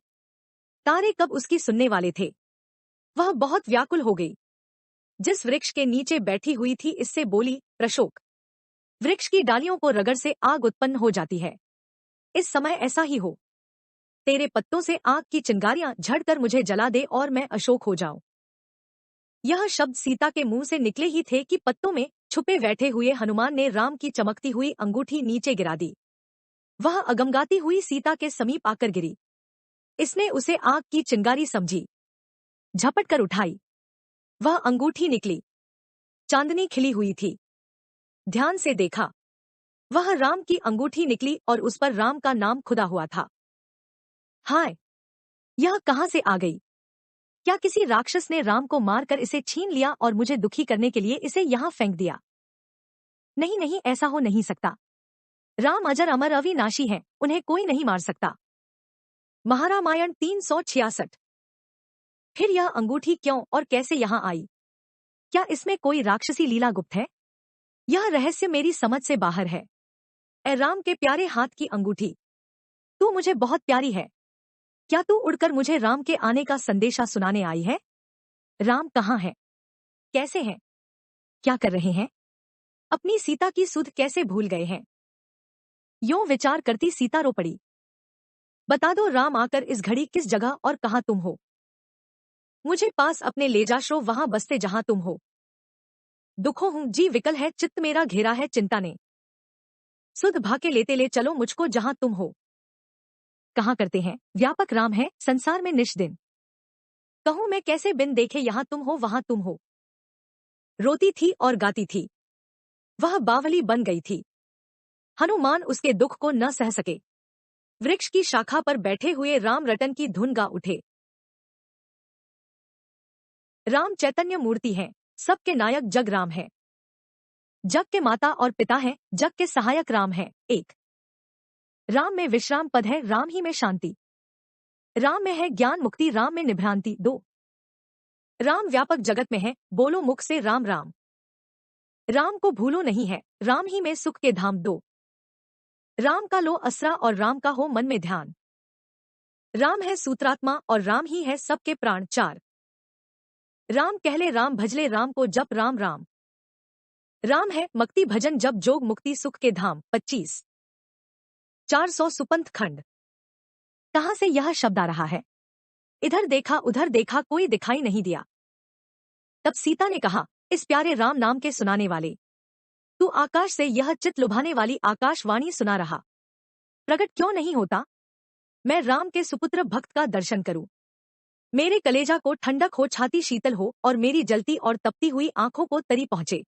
तारे कब उसकी सुनने वाले थे। वह बहुत व्याकुल हो गई। जिस वृक्ष के नीचे बैठी हुई थी इससे बोली, प्रशोक, वृक्ष की डालियों को रगड़ से आग उत्पन्न हो जाती है, इस समय ऐसा ही हो। तेरे पत्तों से आग की चिंगारियां झड़कर मुझे जला दे और मैं अशोक हो जाऊं। यह शब्द सीता के मुंह से निकले ही थे कि पत्तों में छुपे बैठे हुए हनुमान ने राम की चमकती हुई अंगूठी नीचे गिरा दी। वह अगमगाती हुई सीता के समीप आकर गिरी। इसने उसे आग की चिंगारी समझी, झपट कर उठाई। वह अंगूठी निकली, चांदनी खिली हुई थी। ध्यान से देखा, वह राम की अंगूठी निकली और उस पर राम का नाम खुदा हुआ था। हाय, यह कहां से आ गई? क्या किसी राक्षस ने राम को मारकर इसे छीन लिया और मुझे दुखी करने के लिए इसे यहां फेंक दिया? नहीं नहीं, ऐसा हो नहीं सकता। राम अजर अमर अविनाशी हैं, उन्हें कोई नहीं मार सकता। महारामायण 366। फिर यह अंगूठी क्यों और कैसे यहां आई? क्या इसमें कोई राक्षसी लीला गुप्त है? यह रहस्य मेरी समझ से बाहर है। ए राम के प्यारे हाथ की अंगूठी, तू मुझे बहुत प्यारी है। क्या तू उड़कर मुझे राम के आने का संदेशा सुनाने आई है? राम कहाँ है? कैसे हैं? क्या कर रहे हैं? अपनी सीता की सुध कैसे भूल गए हैं? यों विचार करती सीता रो पड़ी। बता दो राम आकर इस घड़ी किस जगह और कहां तुम हो? मुझे पास अपने ले जा श्रो वहां बसते जहां तुम हो। दुखों हूं, जी विकल है, चित्त मेरा घेरा है चिंता ने। सुध भाके लेते ले चलो मुझको जहां तुम हो। कहाँ करते हैं व्यापक राम है संसार में निष्दिन। कहूं मैं कैसे बिन देखे यहां तुम हो वहां तुम हो। रोती थी और गाती थी, वह बावली बन गई थी। हनुमान उसके दुख को न सह सके। वृक्ष की शाखा पर बैठे हुए राम रटन की धुन गा उठे। राम चैतन्य मूर्ति है, सबके नायक जग राम है। जग के माता और पिता है, जग के सहायक राम है। 1 राम में विश्राम पद है, राम ही में शांति। राम में है ज्ञान मुक्ति, राम में निभ्रांति। 2 राम व्यापक जगत में है, बोलो मुख से राम राम। राम को भूलो नहीं है, राम ही में सुख के धाम। 2 राम का लो असरा और राम का हो मन में ध्यान। राम है सूत्रात्मा और राम ही है सबके प्राण। 4 राम कहले राम भजले, राम को जप राम राम। राम है मक्ति भजन जब जोग मुक्ति सुख के धाम। 25 400 सुपंथ खंड। कहां से यह शब्द आ रहा है? इधर देखा उधर देखा, कोई दिखाई नहीं दिया। तब सीता ने कहा, इस प्यारे राम नाम के सुनाने वाले, तू आकाश से यह चित लुभाने वाली आकाशवाणी सुना रहा, प्रकट क्यों नहीं होता? मैं राम के सुपुत्र भक्त का दर्शन करूं। मेरे कलेजा को ठंडक हो, छाती शीतल हो और मेरी जलती और तपती हुई आंखों को तरी पहुंचे।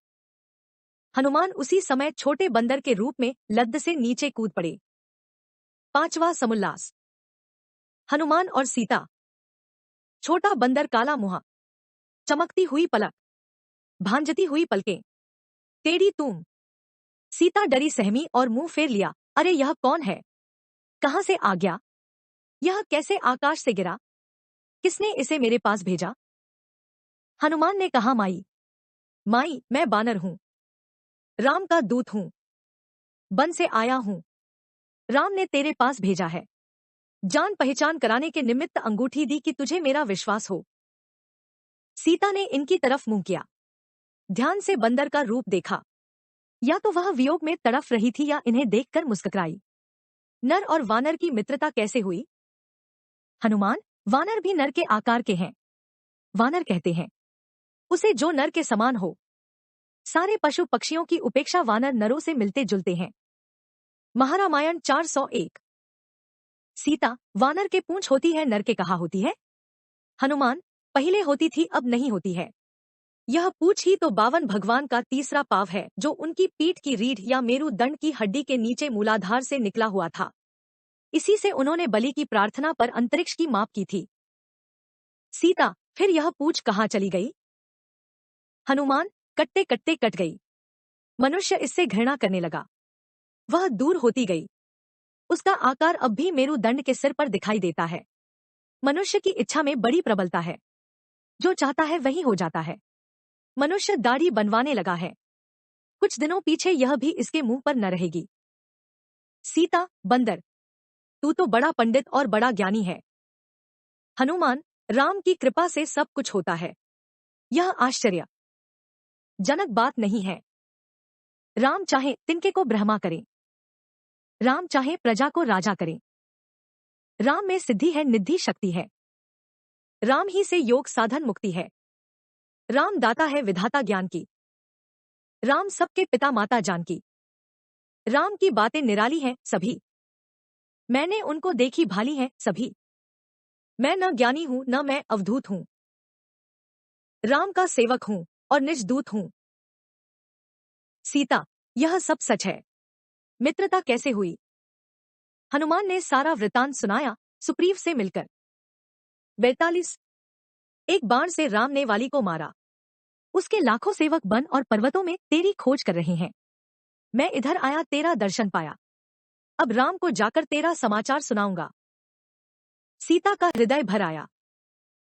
हनुमान उसी समय छोटे बंदर के रूप में लद्द से नीचे कूद पड़े। 5वां समुल्लास। हनुमान और सीता। छोटा बंदर काला मुहा, चमकती हुई पलक, भांजती हुई पलकें, टेढ़ी तुम। सीता डरी सहमी और मुंह फेर लिया। अरे यह कौन है? कहां से आ गया? यह कैसे आकाश से गिरा? किसने इसे मेरे पास भेजा? हनुमान ने कहा, माई, माई, मैं बानर हूं, राम का दूत हूं, वन से आया हूं। राम ने तेरे पास भेजा है, जान पहचान कराने के निमित्त अंगूठी दी कि तुझे मेरा विश्वास हो। सीता ने इनकी तरफ मुंह किया, ध्यान से बंदर का रूप देखा। या तो वह वियोग में तड़फ रही थी या इन्हें देखकर मुस्कुराई। नर और वानर की मित्रता कैसे हुई? हनुमान, वानर भी नर के आकार के हैं। वानर कहते हैं उसे जो नर के समान हो। सारे पशु पक्षियों की उपेक्षा वानर नरों से मिलते जुलते हैं। महारामायण 401। सीता, वानर के पूंछ होती है, नर के कहा होती है? हनुमान, पहले होती थी, अब नहीं होती है। यह पूंछ ही तो बावन भगवान का तीसरा पाव है, जो उनकी पीठ की रीढ़ या मेरुदंड की हड्डी के नीचे मूलाधार से निकला हुआ था। इसी से उन्होंने बलि की प्रार्थना पर अंतरिक्ष की माप की थी। सीता, फिर यह पूंछ कहाँ चली गई? हनुमान, कटते कटते कट गई। मनुष्य इससे घृणा करने लगा। वह दूर होती गई। उसका आकार अब भी मेरुदंड के सिर पर दिखाई देता है। मनुष्य की इच्छा में बड़ी प्रबलता है। जो चाहता है वही हो जाता है। मनुष्य दाढ़ी बनवाने लगा है। कुछ दिनों पीछे यह भी इसके मुंह पर न रहेगी। सीता, बंदर, तू तो बड़ा पंडित और बड़ा ज्ञानी है। हनुमान, राम की कृपा से सब कुछ होता है। यह आश्चर्य जनक बात नहीं है। राम चाहे तिनके को ब्रह्मा करें, राम चाहे प्रजा को राजा करें। राम में सिद्धि है, निधि शक्ति है। राम ही से योग साधन मुक्ति है। राम दाता है विधाता ज्ञान की। राम सबके पिता माता जानकी। राम की बातें निराली हैं सभी। मैंने उनको देखी भाली हैं सभी। मैं न ज्ञानी हूं न मैं अवधूत हूं। राम का सेवक हूं और निज दूत हूं। सीता, यह सब सच है। मित्रता कैसे हुई? हनुमान ने सारा वृतांत सुनाया, सुग्रीव से मिलकर। 42। एक बाण से राम ने वाली को मारा। उसके लाखों सेवक वन और पर्वतों में तेरी खोज कर रहे हैं। मैं इधर आया, तेरा दर्शन पाया। अब राम को जाकर तेरा समाचार सुनाऊंगा। सीता का हृदय भर आया,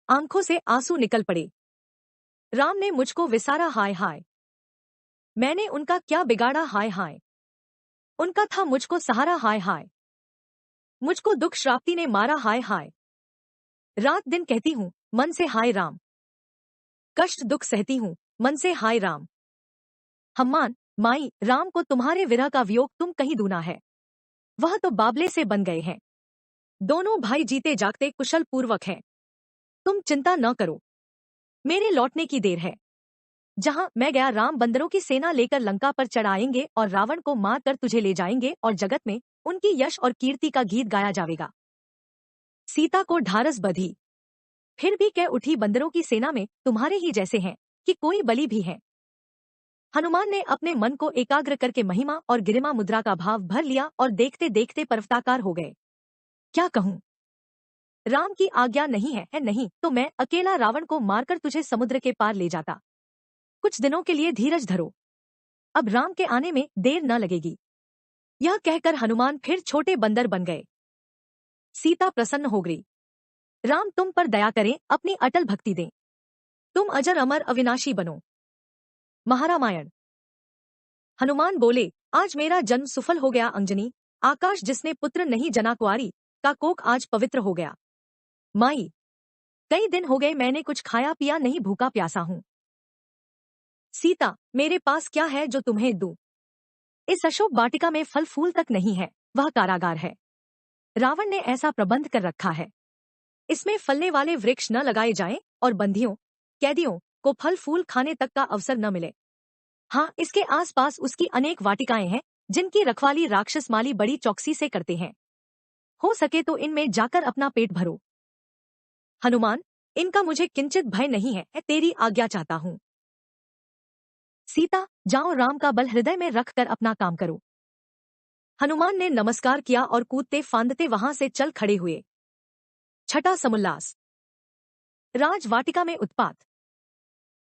आंखों से आंसू निकल पड़े। राम ने मुझको विसारा, हाय हाय। मैंने उनका क्या बिगाड़ा, हाय हाय। उनका था मुझको सहारा, हाय हाय। मुझको दुख श्राप्ति ने मारा, हाय हाय। रात दिन कहती हूँ मन से, हाय राम। कष्ट दुख सहती हूँ मन से, हाय राम। हनुमान, माई, राम को तुम्हारे विरह का वियोग तुम कहीं दूना है। वह तो बाबले से बन गए हैं। दोनों भाई जीते जागते कुशल पूर्वक हैं। तुम चिंता न करो, मेरे लौटने की देर है। जहां मैं गया, राम बंदरों की सेना लेकर लंका पर चढ़ आएंगे और रावण को मार कर तुझे ले जाएंगे और जगत में उनकी यश और कीर्ति का गीत गाया जाएगा। सीता को ढारस बधी। फिर भी कह उठी, बंदरों की सेना में तुम्हारे ही जैसे हैं कि कोई बलि भी है। हनुमान ने अपने मन को एकाग्र करके महिमा और गिरिमा मुद्रा का भाव भर लिया और देखते देखते पर्वताकार हो गए। क्या कहूं? राम की आज्ञा नहीं है नहीं तो मैं अकेला रावण को मारकर तुझे समुद्र के पार ले जाता। कुछ दिनों के लिए धीरज धरो, अब राम के आने में देर न लगेगी। यह कहकर हनुमान फिर छोटे बंदर बन गए। सीता प्रसन्न हो गई। राम तुम पर दया करें, अपनी अटल भक्ति दें। तुम अजर अमर अविनाशी बनो। महारामायण। हनुमान बोले, आज मेरा जन्म सफल हो गया अंजनी। आकाश जिसने पुत्र नहीं जना, कुंवारी का कोख आज पवित्र हो गया। माई, कई दिन हो गए मैंने कुछ खाया पिया नहीं, भूखा प्यासा हूं। सीता, मेरे पास क्या है जो तुम्हें दूं? इस अशोक वाटिका में फल फूल तक नहीं है, वह कारागार है। रावण ने ऐसा प्रबंध कर रखा है। इसमें फलने वाले वृक्ष न लगाए जाएं और बंदियों कैदियों को फल फूल खाने तक का अवसर न मिले। हाँ, इसके आसपास उसकी अनेक वाटिकाएं हैं जिनकी रखवाली राक्षस माली बड़ी चौकसी से करते हैं। हो सके तो इनमें जाकर अपना पेट भरो। हनुमान, इनका मुझे किंचित भय नहीं है, तेरी आज्ञा चाहता हूँ। सीता, जाओ, राम का बल हृदय में रखकर अपना काम करो। हनुमान ने नमस्कार किया और कूदते फांदते वहां से चल खड़े हुए। छठा समुल्लास। राजवाटिका में उत्पात।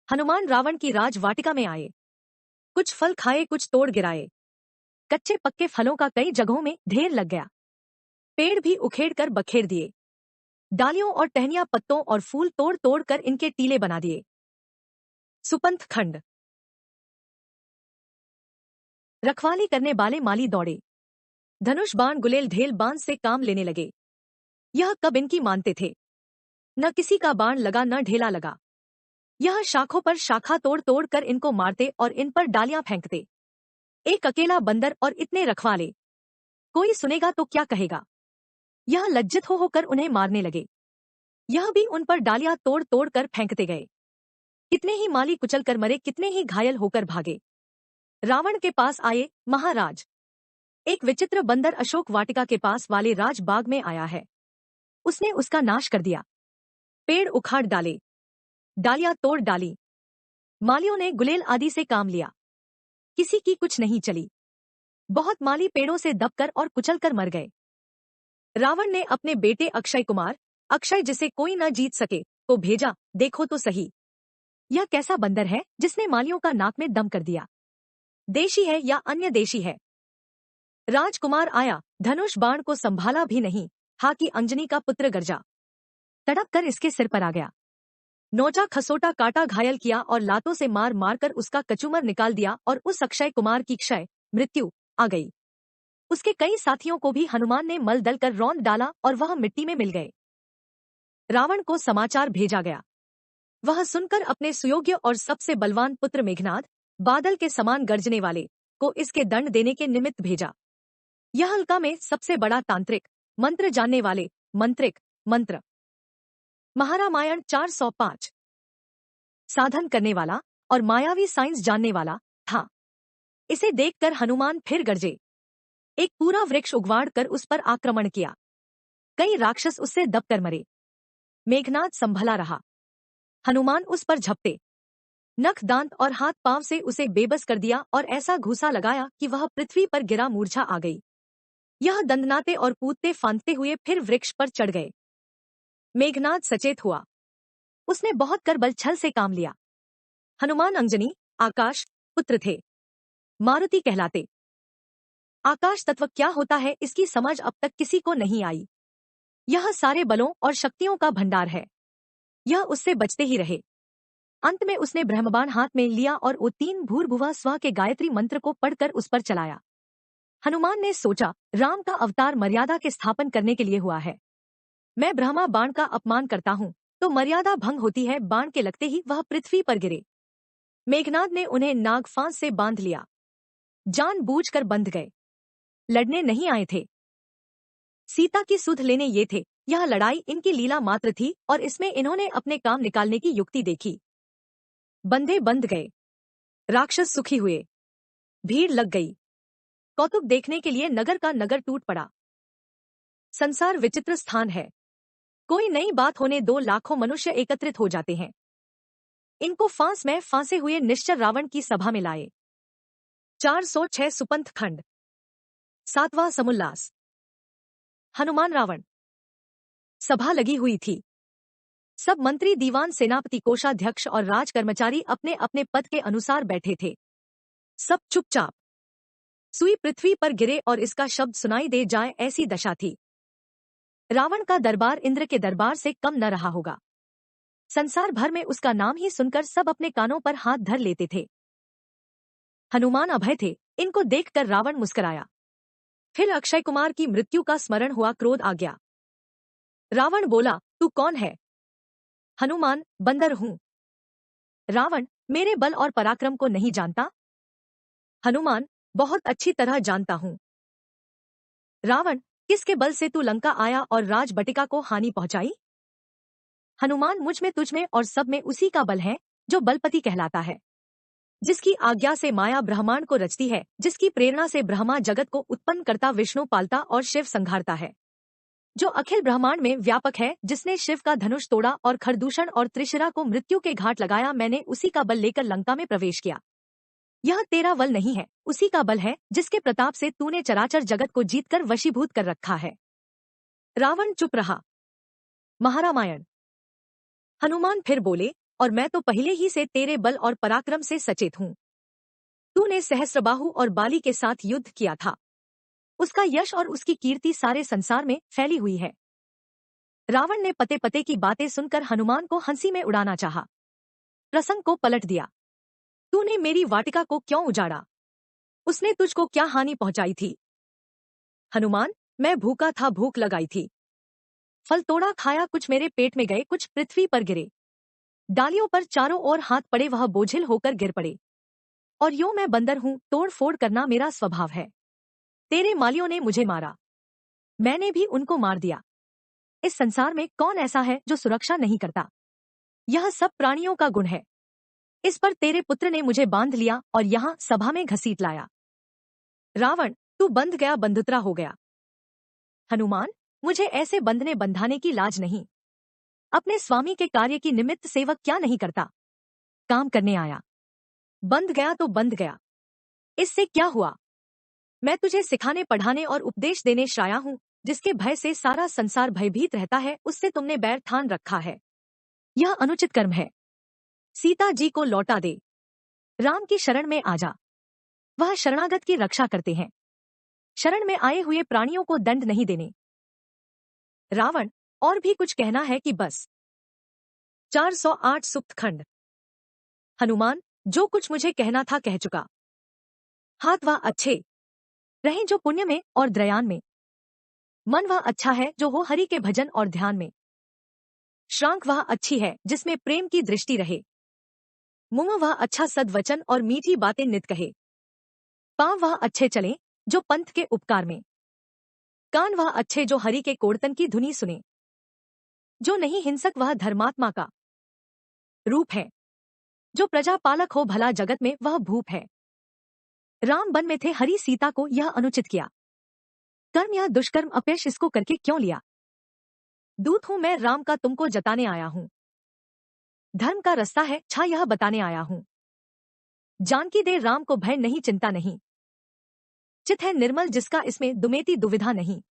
हनुमान रावण की राज वाटिका में आए। कुछ फल खाए, कुछ तोड़ गिराए। कच्चे पक्के फलों का कई जगहों में ढेर लग गया। पेड़ भी उखेड़ कर बखेर दिए। डालियों और टहनियां, पत्तों और फूल तोड़ तोड़ कर इनके टीले बना दिए। सुपंथ खंड। रखवाली करने वाले माली दौड़े। धनुष बाण गुलेल ढेल बांध से काम लेने लगे। यह कब इनकी मानते थे। न किसी का बाण लगा, न ढेला लगा। यह शाखों पर शाखा तोड़ तोड़ कर इनको मारते और इन पर डालियां फेंकते। एक अकेला बंदर और इतने रखवाले, कोई सुनेगा तो क्या कहेगा। यह लज्जित हो होकर उन्हें मारने लगे। यह भी उन पर डालियां तोड़ तोड़ कर फेंकते गए। कितने ही माली कुचल कर मरे, कितने ही घायल होकर भागे। रावण के पास आए। महाराज, एक विचित्र बंदर अशोक वाटिका के पास वाले राज बाग में आया है। उसने उसका नाश कर दिया। पेड़ उखाड़ डाले, डालियां तोड़ डाली। मालियों ने गुलेल आदि से काम लिया, किसी की कुछ नहीं चली। बहुत माली पेड़ों से दबकर और कुचलकर मर गए। रावण ने अपने बेटे अक्षय कुमार, अक्षय जिसे कोई न जीत सके, को भेजा। देखो तो सही, यह कैसा बंदर है जिसने मालियों का नाक में दम कर दिया। देशी है या अन्य देशी है। राजकुमार आया, धनुष बाण को संभाला भी नहीं, हाकी अंजनी का पुत्र गर्जा, तड़प कर इसके सिर पर आ गया। नोचा, खसोटा, काटा, घायल किया और लातों से मार मार कर उसका कचूमर निकाल दिया और उस अक्षय कुमार की क्षय मृत्यु आ गई। उसके कई साथियों को भी हनुमान ने मल दल कर रौंद डाला और वह मिट्टी में मिल गए। रावण को समाचार भेजा गया। वह सुनकर अपने सुयोग्य और सबसे बलवान पुत्र मेघनाद, बादल के समान गरजने वाले, को इसके दंड देने के निमित्त भेजा। यह हल्का में सबसे बड़ा तांत्रिक, मंत्र जानने वाले, मंत्रिक, मंत्र महारामायण 405 साधन करने वाला और मायावी साइंस जानने वाला था। इसे देखकर हनुमान फिर गरजे। एक पूरा वृक्ष उगवाड़ कर उस पर आक्रमण किया। कई राक्षस उससे दबकर मरे। मेघनाद संभला रहा। हनुमान उस पर झपटे, नख, दांत और हाथ पांव से उसे बेबस कर दिया और ऐसा घूसा लगाया कि वह पृथ्वी पर गिरा, मूर्छा आ गई। यह दंदनाते और कूदते फांदते हुए फिर वृक्ष पर चढ़ गए। मेघनाद सचेत हुआ। उसने बहुत कर बल छल से काम लिया। हनुमान अंजनी, आकाश पुत्र थे, मारुति कहलाते। आकाश तत्व क्या होता है इसकी समझ अब तक किसी को नहीं आई। यह सारे बलों और शक्तियों का भंडार है। यह उससे बचते ही रहे। अंत में उसने ब्रह्मबाण हाथ में लिया और वो 3 भूर्भुवः स्वः के गायत्री मंत्र को पढ़कर उस पर चलाया। हनुमान ने सोचा, राम का अवतार मर्यादा के स्थापन करने के लिए हुआ है। मैं ब्रह्मा बाण का अपमान करता हूँ तो मर्यादा भंग होती है। बाण के लगते ही वह पृथ्वी पर गिरे। मेघनाद ने उन्हें नागफांस से बांध लिया। जानबूझकर बंध गए, लड़ने नहीं आए थे। सीता की सुध लेने ये थे। यह लड़ाई इनकी लीला मात्र थी और इसमें इन्होंने अपने काम निकालने की युक्ति देखी। बंधे बंध गए, राक्षस सुखी हुए, भीड़ लग गई। कौतुक देखने के लिए नगर का नगर टूट पड़ा। संसार विचित्र स्थान है। कोई नई बात होने 2 लाखों मनुष्य एकत्रित हो जाते हैं। इनको फांस में फांसे हुए निश्चर रावण की सभा में लाए। 406 सुपंथ खंड। 7वां समुल्लास। हनुमान रावण। सभा लगी हुई थी। सब मंत्री, दीवान, सेनापति, कोषाध्यक्ष और राज कर्मचारी अपने अपने पद के अनुसार बैठे थे। सब चुपचाप। सुई पृथ्वी पर गिरे और इसका शब्द सुनाई दे जाए, ऐसी दशा थी। रावण का दरबार इंद्र के दरबार से कम न रहा होगा। संसार भर में उसका नाम ही सुनकर सब अपने कानों पर हाथ धर लेते थे। हनुमान अभय थे। इनको देखकर रावण मुस्कुराया। फिर अक्षय कुमार की मृत्यु का स्मरण हुआ, क्रोध आ गया। रावण बोला, तू कौन है? हनुमान, बंदर हूं। रावण, मेरे बल और पराक्रम को नहीं जानता? हनुमान, बहुत अच्छी तरह जानता हूं। रावण, किसके बल से तू लंका आया और राज बटिका को हानि पहुंचाई? हनुमान, मुझ में, तुझ में और सब में उसी का बल है जो बलपति कहलाता है, जिसकी आज्ञा से माया ब्रह्मांड को रचती है, जिसकी प्रेरणा से ब्रह्मा जगत को उत्पन्न करता, विष्णु पालता और शिव संहारता है, जो अखिल ब्रह्मांड में व्यापक है, जिसने शिव का धनुष तोड़ा और खरदूषण और त्रिशिरा को मृत्यु के घाट लगाया। मैंने उसी का बल लेकर लंका में प्रवेश किया। यह तेरा बल नहीं है, उसी का बल है जिसके प्रताप से तूने चराचर जगत को जीतकर वशीभूत कर रखा है। रावण चुप रहा। महारामायण। हनुमान फिर बोले, और मैं तो पहले ही से तेरे बल और पराक्रम से सचेत हूँ। तूने सहस्त्रबाहु और बाली के साथ युद्ध किया था। उसका यश और उसकी कीर्ति सारे संसार में फैली हुई है। रावण ने पते पते की बातें सुनकर हनुमान को हंसी में उड़ाना चाहा। प्रसंग को पलट दिया। तूने मेरी वाटिका को क्यों उजाड़ा? उसने तुझको क्या हानि पहुंचाई थी? हनुमान, मैं भूखा था, भूख लगाई थी। फल तोड़ा खाया, कुछ मेरे पेट में गए, कुछ पृथ्वी पर गिरे। डालियों पर चारों ओर हाथ पड़े, वह बोझिल होकर गिर पड़े। और यूं मैं बंदर हूँ, तोड़ फोड़ करना मेरा स्वभाव है। तेरे मालियों ने मुझे मारा, मैंने भी उनको मार दिया। इस संसार में कौन ऐसा है जो सुरक्षा नहीं करता? यह सब प्राणियों का गुण है। इस पर तेरे पुत्र ने मुझे बांध लिया और यहाँ सभा में घसीट लाया। रावण, तू बंध गया, बंधुत्रा हो गया। हनुमान, मुझे ऐसे बंधने बंधाने की लाज नहीं। अपने स्वामी के कार्य की निमित्त सेवक क्या नहीं करता? काम करने आया, बंध गया तो बंध गया, इससे क्या हुआ? मैं तुझे सिखाने, पढ़ाने और उपदेश देने श्राया हूँ। जिसके भय से सारा संसार भयभीत रहता है, उससे तुमने बैर ठान रखा है। यह अनुचित कर्म है। सीता जी को लौटा दे। राम की शरण में आ जा। वह शरणागत की रक्षा करते हैं। शरण में आए हुए प्राणियों को दंड नहीं देने। रावण, और भी कुछ कहना है कि बस? 408 सुक्त खंड। हनुमान, जो कुछ मुझे कहना था कह चुका। हाथ वह अच्छे रहें जो पुण्य में और द्रयान में। मन वह अच्छा है जो हो हरि के भजन और ध्यान में। श्रांक वह अच्छी है जिसमें प्रेम की दृष्टि रहे। मुंह वह अच्छा सद्वचन और मीठी बातें नित कहे। पांव वह अच्छे चले जो पंथ के उपकार में। कान वह अच्छे जो हरि के कोड़तन की धुनी सुने। जो नहीं हिंसक वह धर्मात्मा का रूप है। जो प्रजा पालक हो भला जगत में वह भूप है। राम वन में थे, हरि सीता को यह अनुचित किया। कर्म या दुष्कर्म अपयश इसको करके क्यों लिया? दूत हूं मैं राम का, तुमको जताने आया हूं। धर्म का रास्ता है छा, यह बताने आया हूं। जानकी दे राम को भय नहीं, चिंता नहीं। चित है निर्मल जिसका, इसमें दुमेती दुविधा नहीं।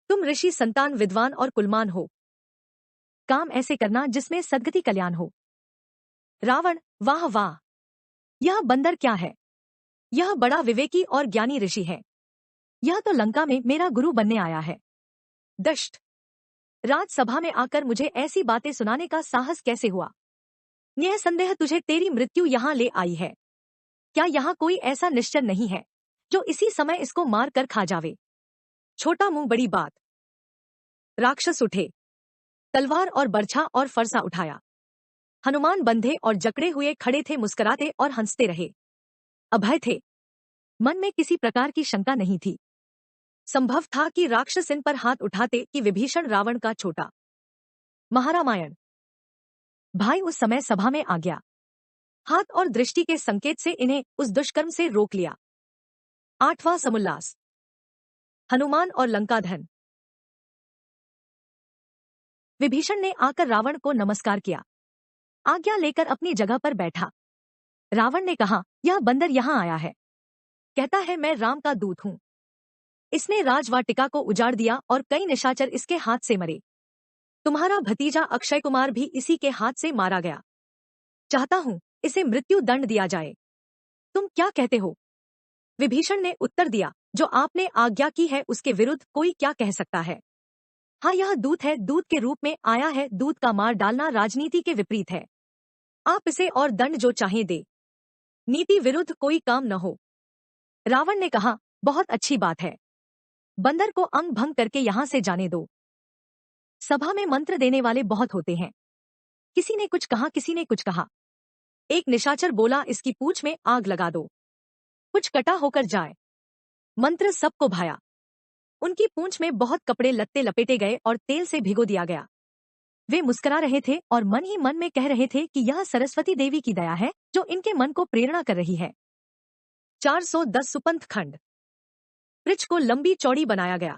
तुम ऋषि संतान विद्वान और कुलमान हो। काम ऐसे करना जिसमें सद्गति कल्याण हो। रावण, वाह वाह, यह बंदर क्या है? यह बड़ा विवेकी और ज्ञानी ऋषि है। यह तो लंका में मेरा गुरु बनने आया है। दष्ट, राजसभा में आकर मुझे ऐसी बातें सुनाने का साहस कैसे हुआ? निःसंदेह तुझे तेरी मृत्यु यहाँ ले आई है। क्या यहाँ कोई ऐसा निश्चय नहीं है जो इसी समय इसको मार कर खा जावे? छोटा मुंह बड़ी बात। राक्षस उठे, तलवार और बर्छा और फरसा उठाया। हनुमान बंधे और जकड़े हुए खड़े थे, मुस्कुराते और हंसते रहे। अभय थे, मन में किसी प्रकार की शंका नहीं थी। संभव था कि राक्षस इन पर हाथ उठाते कि विभीषण रावण का छोटा। महारामायण। भाई उस समय सभा में आ गया। हाथ और दृष्टि के संकेत से इन्हें उस दुष्कर्म से रोक लिया। 8वां समुल्लास। हनुमान और लंकाधन। विभीषण ने आकर रावण को नमस्कार किया, आज्ञा लेकर अपनी जगह पर बैठा। रावण ने कहा, यह बंदर यहाँ आया है, कहता है मैं राम का दूत हूँ। इसने राजवाटिका को उजाड़ दिया और कई निशाचर इसके हाथ से मरे। तुम्हारा भतीजा अक्षय कुमार भी इसी के हाथ से मारा गया। चाहता हूँ इसे मृत्यु दंड दिया जाए। तुम क्या कहते हो? विभीषण ने उत्तर दिया, जो आपने आज्ञा की है उसके विरुद्ध कोई क्या कह सकता है? हाँ, यह दूत है, दूत के रूप में आया है। दूत का मार डालना राजनीति के विपरीत है। आप इसे और दंड जो चाहे दे, नीति विरुद्ध कोई काम न हो। रावण ने कहा, बहुत अच्छी बात है, बंदर को अंग भंग करके यहाँ से जाने दो। सभा में मंत्र देने वाले बहुत होते हैं। किसी ने कुछ कहा, किसी ने कुछ कहा। एक निशाचर बोला, इसकी पूंछ में आग लगा दो, कुछ कटा होकर जाए। मंत्र सबको भाया। उनकी पूंछ में बहुत कपड़े लत्ते लपेटे गए और तेल से भिगो दिया गया। वे मुस्कुरा रहे थे और मन ही मन में कह रहे थे कि यह सरस्वती देवी की दया है जो इनके मन को प्रेरणा कर रही है। 410 सुपंथ खंड। पृछ को लंबी चौड़ी बनाया गया।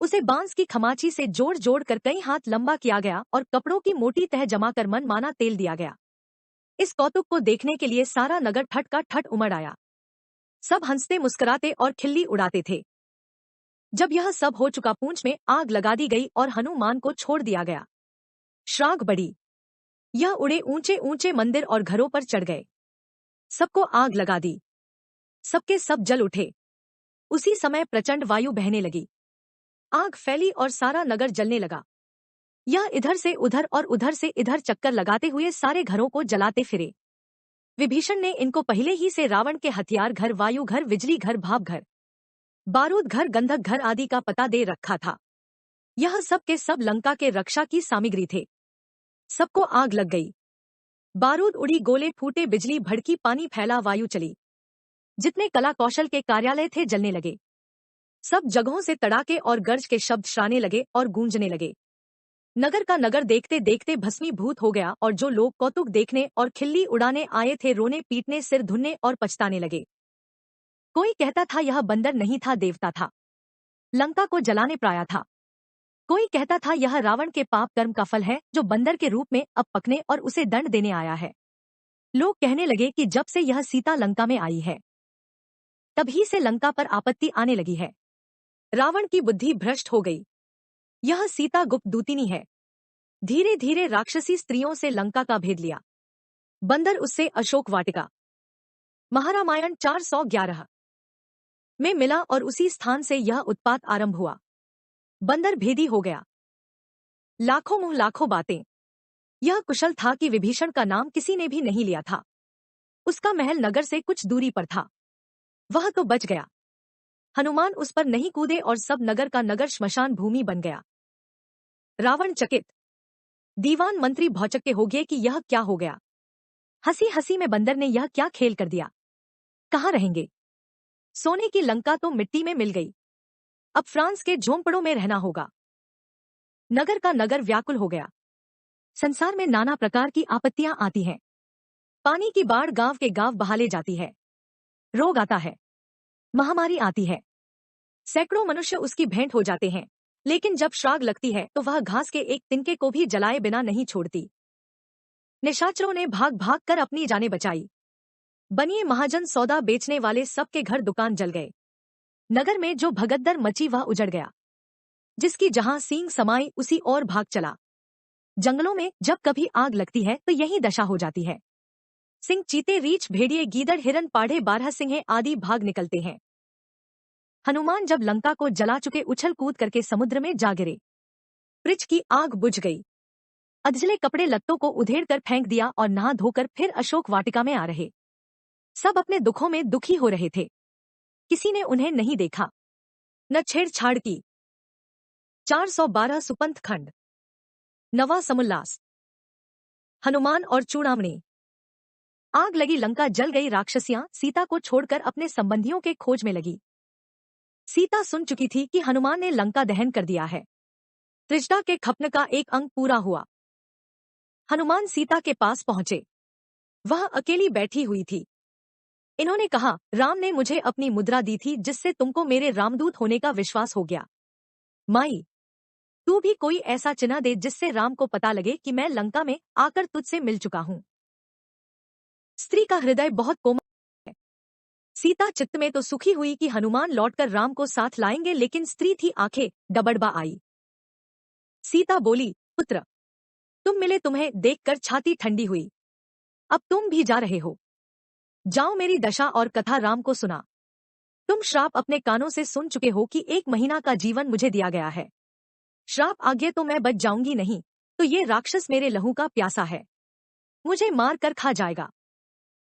उसे बांस की खमाची से जोड़ जोड़ कर कई हाथ लंबा किया गया और कपड़ों की मोटी तह जमाकर मन माना तेल दिया गया। इस कौतुक को देखने के लिए सारा नगर ठट का ठट उमड़ आया। सब हंसते मुस्कुराते और खिल्ली उड़ाते थे। जब यह सब हो चुका, पूंछ में आग लगा दी गई और हनुमान को छोड़ दिया गया। श्राग बढ़ी। यह उड़े ऊंचे ऊंचे मंदिर और घरों पर चढ़ गए, सबको आग लगा दी, सबके सब जल उठे। उसी समय प्रचंड वायु बहने लगी, आग फैली और सारा नगर जलने लगा। यह इधर से उधर और उधर से इधर चक्कर लगाते हुए सारे घरों को जलाते फिरे। विभीषण ने इनको पहले ही से रावण के हथियार घर, वायु घर, बिजली घर, भाप घर, बारूद घर, गंधक घर आदि का पता दे रखा था। यह सब के सब लंका के रक्षा की सामग्री थे। सबको आग लग गई, बारूद उड़ी, गोले फूटे, बिजली भड़की, पानी फैला, वायु चली। जितने कला कौशल के कार्यालय थे जलने लगे। सब जगहों से तड़ाके और गर्ज के शब्द श्राने लगे और गूंजने लगे। नगर का नगर देखते देखते भस्मीभूत हो गया और जो लोग कौतुक देखने और खिल्ली उड़ाने आए थे रोने पीटने, सिर धुनने और पछताने लगे। कोई कहता था यह बंदर नहीं था, देवता था, लंका को जलाने प्राया था। कोई कहता था यह रावण के पाप कर्म का फल है जो बंदर के रूप में अब पकने और उसे दंड देने आया है। लोग कहने लगे कि जब से यह सीता लंका में आई है तभी से लंका पर आपत्ति आने लगी है। रावण की बुद्धि भ्रष्ट हो गई। यह सीता गुप्त दूतिनी है। धीरे धीरे राक्षसी स्त्रियों से लंका का भेद लिया। बंदर उससे अशोक वाटिका महारामायण 411 में मिला और उसी स्थान से यह उत्पात आरंभ हुआ। बंदर भेदी हो गया। लाखों मुंह लाखों बातें। यह कुशल था कि विभीषण का नाम किसी ने भी नहीं लिया था। उसका महल नगर से कुछ दूरी पर था, वह तो बच गया। हनुमान उस पर नहीं कूदे और सब नगर का नगर श्मशान भूमि बन गया। रावण चकित, दीवान मंत्री भौचक्के हो गए कि यह क्या हो गया। हंसी हंसी में बंदर ने यह क्या खेल कर दिया। कहाँ रहेंगे। सोने की लंका तो मिट्टी में मिल गई। अब फ्रांस के झोंपड़ों में रहना होगा। नगर का नगर व्याकुल हो गया। संसार में नाना प्रकार की आपत्तियां आती हैं। पानी की बाढ़ गांव के गांव बहा ले जाती है। रोग आता है, महामारी आती है, सैकड़ों मनुष्य उसकी भेंट हो जाते हैं। लेकिन जब श्राग लगती है तो वह घास के एक तिनके को भी जलाए बिना नहीं छोड़ती। निशाचरों ने भाग भाग कर अपनी जानें बचाई। बनिए महाजन सौदा बेचने वाले सबके घर दुकान जल गए। नगर में जो भगदड़ मची वह उजड़ गया। जिसकी जहां सींग समाई उसी और भाग चला। जंगलों में जब कभी आग लगती है तो यही दशा हो जाती है। सिंह, चीते, रीछ, भेड़िए, गीदड़, हिरन, पाढ़े, बारहसिंहे आदि भाग निकलते हैं। हनुमान जब लंका को जला चुके उछल कूद करके समुद्र में जा गिरे। पृछ की आग बुझ गई। अधजले कपड़े लत्तों को उधेड़ कर फेंक दिया और नहा धोकर फिर अशोक वाटिका में आ रहे। सब अपने दुखों में दुखी हो रहे थे। किसी ने उन्हें नहीं देखा, न छेड़छाड़ की। 412 सुपंथ खंड। नवा समुल्लास। हनुमान और चूड़ामणि। आग लगी, लंका जल गई। राक्षसियां सीता को छोड़कर अपने संबंधियों के खोज में लगी। सीता सुन चुकी थी कि हनुमान ने लंका दहन कर दिया है। त्रिजटा के खप्न का एक अंग पूरा हुआ। हनुमान सीता के पास पहुंचे। वह अकेली बैठी हुई थी। इन्होंने कहा, राम ने मुझे अपनी मुद्रा दी थी जिससे तुमको मेरे रामदूत होने का विश्वास हो गया। माई, तू भी कोई ऐसा चिन्ह दे जिससे राम को पता लगे कि मैं लंका में आकर तुझसे मिल चुका हूं। स्त्री का हृदय बहुत कोमल है। सीता चित्त में तो सुखी हुई कि हनुमान लौटकर राम को साथ लाएंगे, लेकिन स्त्री थी आंखें डबडबा आई। सीता बोली, पुत्र, तुम मिले, तुम्हें देखकर छाती ठंडी हुई। अब तुम भी जा रहे हो। जाओ, मेरी दशा और कथा राम को सुना। तुम श्राप अपने कानों से सुन चुके हो कि 1 महीना का जीवन मुझे दिया गया है। श्राप आगे तो मैं बच जाऊंगी नहीं, तो ये राक्षस मेरे लहू का प्यासा है, मुझे मार कर खा जाएगा।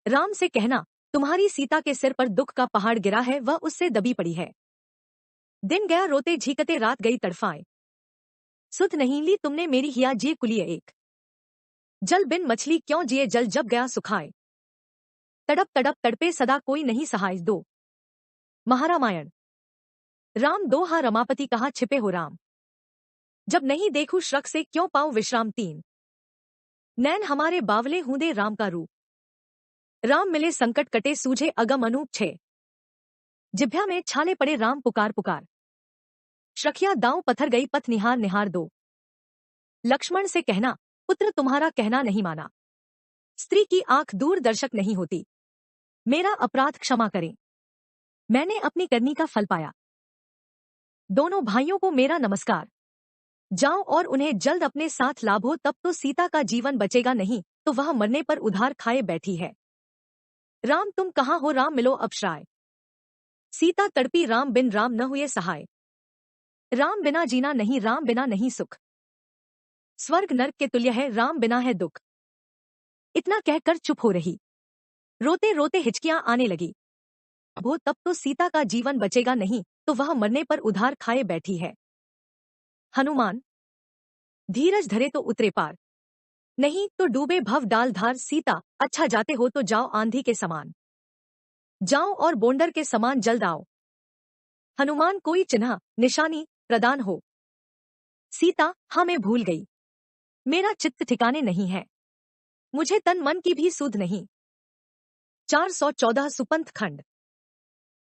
राम से कहना, तुम्हारी सीता के सिर पर दुख का पहाड़ गिरा है, वह उससे दबी पड़ी है। दिन गया रोते झीकते, रात गई तड़फाए। सुध नहीं ली तुमने मेरी हिया, जिए कुलिए एक। जल बिन मछली क्यों जिए, जल जब गया सुखाए। तड़प तड़प तड़पे सदा, कोई नहीं सहाय। 2 महारामायण। राम दोहा रमापति, कहाँ छिपे हो राम। जब नहीं देखूं श्रक से, क्यों पाऊं विश्राम। 3 नैन हमारे बावले, हूंदे राम का रूप। राम मिले संकट कटे, सूझे अगम अनूप। 6 जिभ्या में छाले पड़े, राम पुकार पुकार। श्रखिया दांव पत्थर गई, पथ निहार निहार। 2 लक्ष्मण से कहना, पुत्र तुम्हारा कहना नहीं माना। स्त्री की आंख दूरदर्शक नहीं होती। मेरा अपराध क्षमा करें, मैंने अपनी करनी का फल पाया। दोनों भाइयों को मेरा नमस्कार। जाओ और उन्हें जल्द अपने साथ लाभो, तब तो सीता का जीवन बचेगा, नहीं तो वह मरने पर उधार खाए बैठी है। राम तुम कहाँ हो, राम मिलो अब श्राय। सीता तड़पी, राम बिन राम न हुए सहाय। राम बिना जीना नहीं, राम बिना नहीं सुख। स्वर्ग नर्क के तुल्य है, राम बिना है दुख। इतना कहकर चुप हो रही। रोते रोते हिचकियां आने लगी। वो तब तो सीता का जीवन बचेगा, नहीं तो वह मरने पर उधार खाए बैठी है। हनुमान धीरज धरे तो उतरे पार, नहीं तो डूबे भव डाल धार। सीता अच्छा जाते हो तो जाओ आंधी के समान, जाओ और बोंडर के समान जल्द आओ। हनुमान कोई चिन्ह निशानी प्रदान हो। सीता हाँ मैं भूल गई, मेरा चित्त ठिकाने नहीं है, मुझे तन मन की भी सुध नहीं। 414 सुपंथ खंड।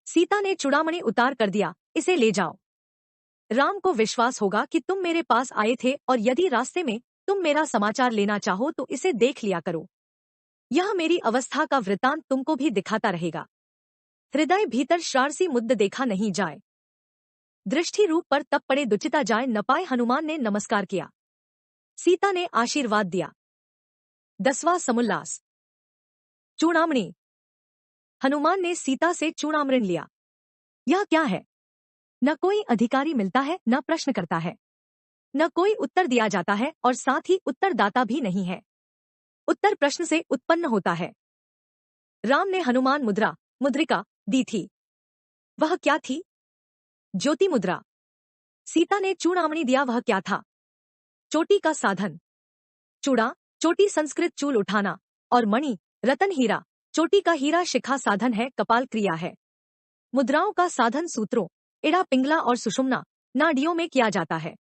सीता ने चूड़ामणि उतार कर दिया, इसे ले जाओ। राम को विश्वास होगा कि तुम मेरे पास आए थे, और यदि रास्ते में तुम मेरा समाचार लेना चाहो तो इसे देख लिया करो। यह मेरी अवस्था का वृतांत तुमको भी दिखाता रहेगा। हृदय भीतर श्रारसी मुद्द देखा नहीं जाए, दृष्टि रूप पर तब पड़े दुचिता जाए न पाए। हनुमान ने नमस्कार किया, सीता ने आशीर्वाद दिया। 10वां समुल्लास। चूड़ामणि। हनुमान ने सीता से चूड़ामणि लिया। यह क्या है? न कोई अधिकारी मिलता है, न प्रश्न करता है, न कोई उत्तर दिया जाता है, और साथ ही उत्तरदाता भी नहीं है। उत्तर प्रश्न से उत्पन्न होता है। राम ने हनुमान मुद्रिका दी थी। वह क्या थी? ज्योति मुद्रा। सीता ने चूड़ामणि दिया, वह क्या था? चोटी का साधन। चूड़ा चोटी संस्कृत चूल उठाना, और मणि रतन हीरा। चोटी का हीरा शिखा साधन है, कपाल क्रिया है। मुद्राओं का साधन सूत्रों इड़ा पिंगला और सुषुम्ना नाड़ियों में किया जाता है।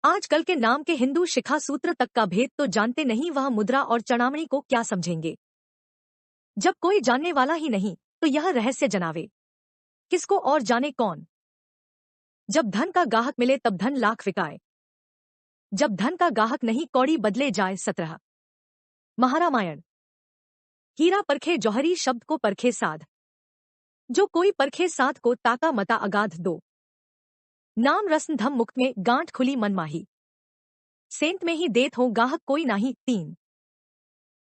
आजकल के नाम के हिंदू शिखा सूत्र तक का भेद तो जानते नहीं, वह मुद्रा और चूड़ामणि को क्या समझेंगे? जब कोई जानने वाला ही नहीं तो यह रहस्य जनावे किसको और जाने कौन। जब धन का गाहक मिले तब धन लाख बिकाए, जब धन का गाहक नहीं कौड़ी बदले जाए 17। महारामायण। हीरा परखे जौहरी शब्द को परखे साध, जो कोई परखे साध को ताका मता अगाध दो। नाम रस्न धम मुक्त में गांठ खुली मन माही, सेंत में ही देत हो गाहक कोई नाही। 3।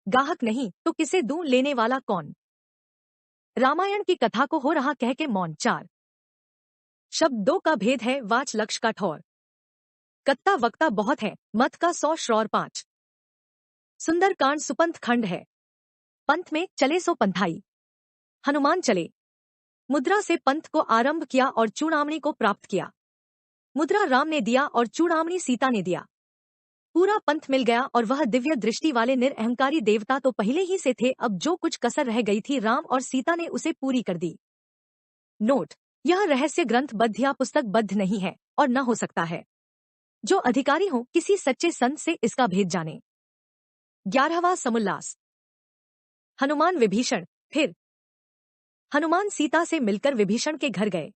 गाहक नहीं तो किसे दूं, लेने वाला कौन? रामायण की कथा को हो रहा कह के मौन। 4। शब्द 2 का भेद है, वाच लक्ष्य का ठौर। कत्ता वक्ता बहुत है, मत का 100 श्रौर। 5। सुंदर कांड सुपंथ खंड है। पंथ में चले सो पंथाई। हनुमान चले, मुद्रा से पंथ को आरंभ किया और चूड़ामणि को प्राप्त किया। मुद्रा राम ने दिया और चूड़ामणि सीता ने दिया। पूरा पंथ मिल गया, और वह दिव्य दृष्टि वाले निरअहंकारी देवता तो पहले ही से थे। अब जो कुछ कसर रह गई थी, राम और सीता ने उसे पूरी कर दी। नोट: यह रहस्य ग्रंथ बद्ध या पुस्तक बद्ध नहीं है, और न हो सकता है। जो अधिकारी हो किसी सच्चे संत से इसका भेद जाने। 11वां समुल्लास। हनुमान विभीषण। फिर हनुमान सीता से मिलकर विभीषण के घर गए।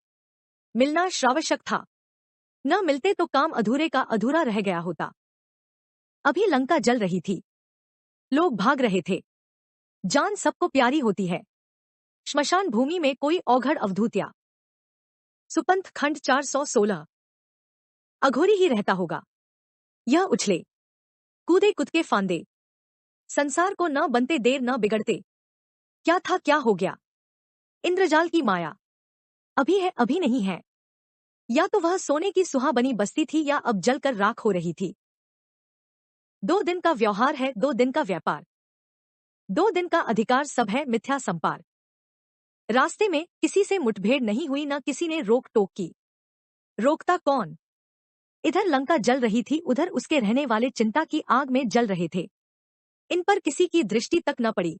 मिलना श्रावश्यक था, न मिलते तो काम अधूरे का अधूरा रह गया होता। अभी लंका जल रही थी, लोग भाग रहे थे। जान सबको प्यारी होती है। श्मशान भूमि में कोई औघड़ अवधूतिया। सुपंथ खंड 416। अघोरी ही रहता होगा। यह उछले कूदे कुदके फांदे, संसार को न बनते देर न बिगड़ते। क्या था क्या हो गया? इंद्रजाल की माया। अभी है अभी नहीं है। या तो वह सोने की सुहा बनी बस्ती थी, या अब जलकर राख हो रही थी। 2 दिन का व्यवहार है, 2 दिन का व्यापार, 2 दिन का अधिकार, सब है मिथ्या संपार। रास्ते में किसी से मुठभेड़ नहीं हुई, न किसी ने रोक टोक की। रोकता कौन? इधर लंका जल रही थी, उधर उसके रहने वाले चिंता की आग में जल रहे थे। इन पर किसी की दृष्टि तक न पड़ी।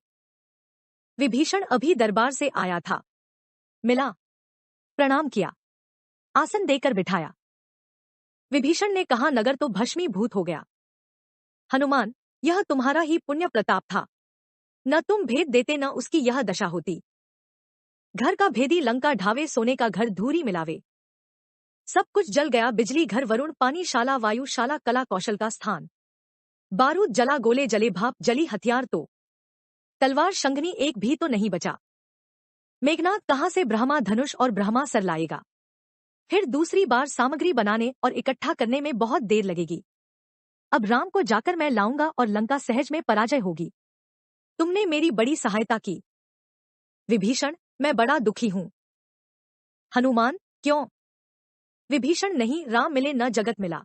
विभीषण अभी दरबार से आया था। मिला, प्रणाम किया, आसन देकर बिठाया। विभीषण ने कहा, नगर तो भस्मीभूत हो गया। हनुमान, यह तुम्हारा ही पुण्य प्रताप था। न तुम भेद देते, न उसकी यह दशा होती। घर का भेदी लंका ढावे, सोने का घर धूरी मिलावे। सब कुछ जल गया, बिजली घर वरुण, पानी शाला वायु शाला, कला कौशल का स्थान। बारूद जला, गोले जले, भाप जली, हथियार तो तलवार शंखनी, एक भी तो नहीं बचा। मेघनाथ कहां से ब्रह्मा धनुष और ब्रह्मा सर लाएगा? फिर दूसरी बार सामग्री बनाने और इकट्ठा करने में बहुत देर लगेगी। अब राम को जाकर मैं लाऊंगा और लंका सहज में पराजय होगी। तुमने मेरी बड़ी सहायता की। विभीषण, मैं बड़ा दुखी हूँ। हनुमान, क्यों? विभीषण, नहीं, राम मिले न जगत मिला।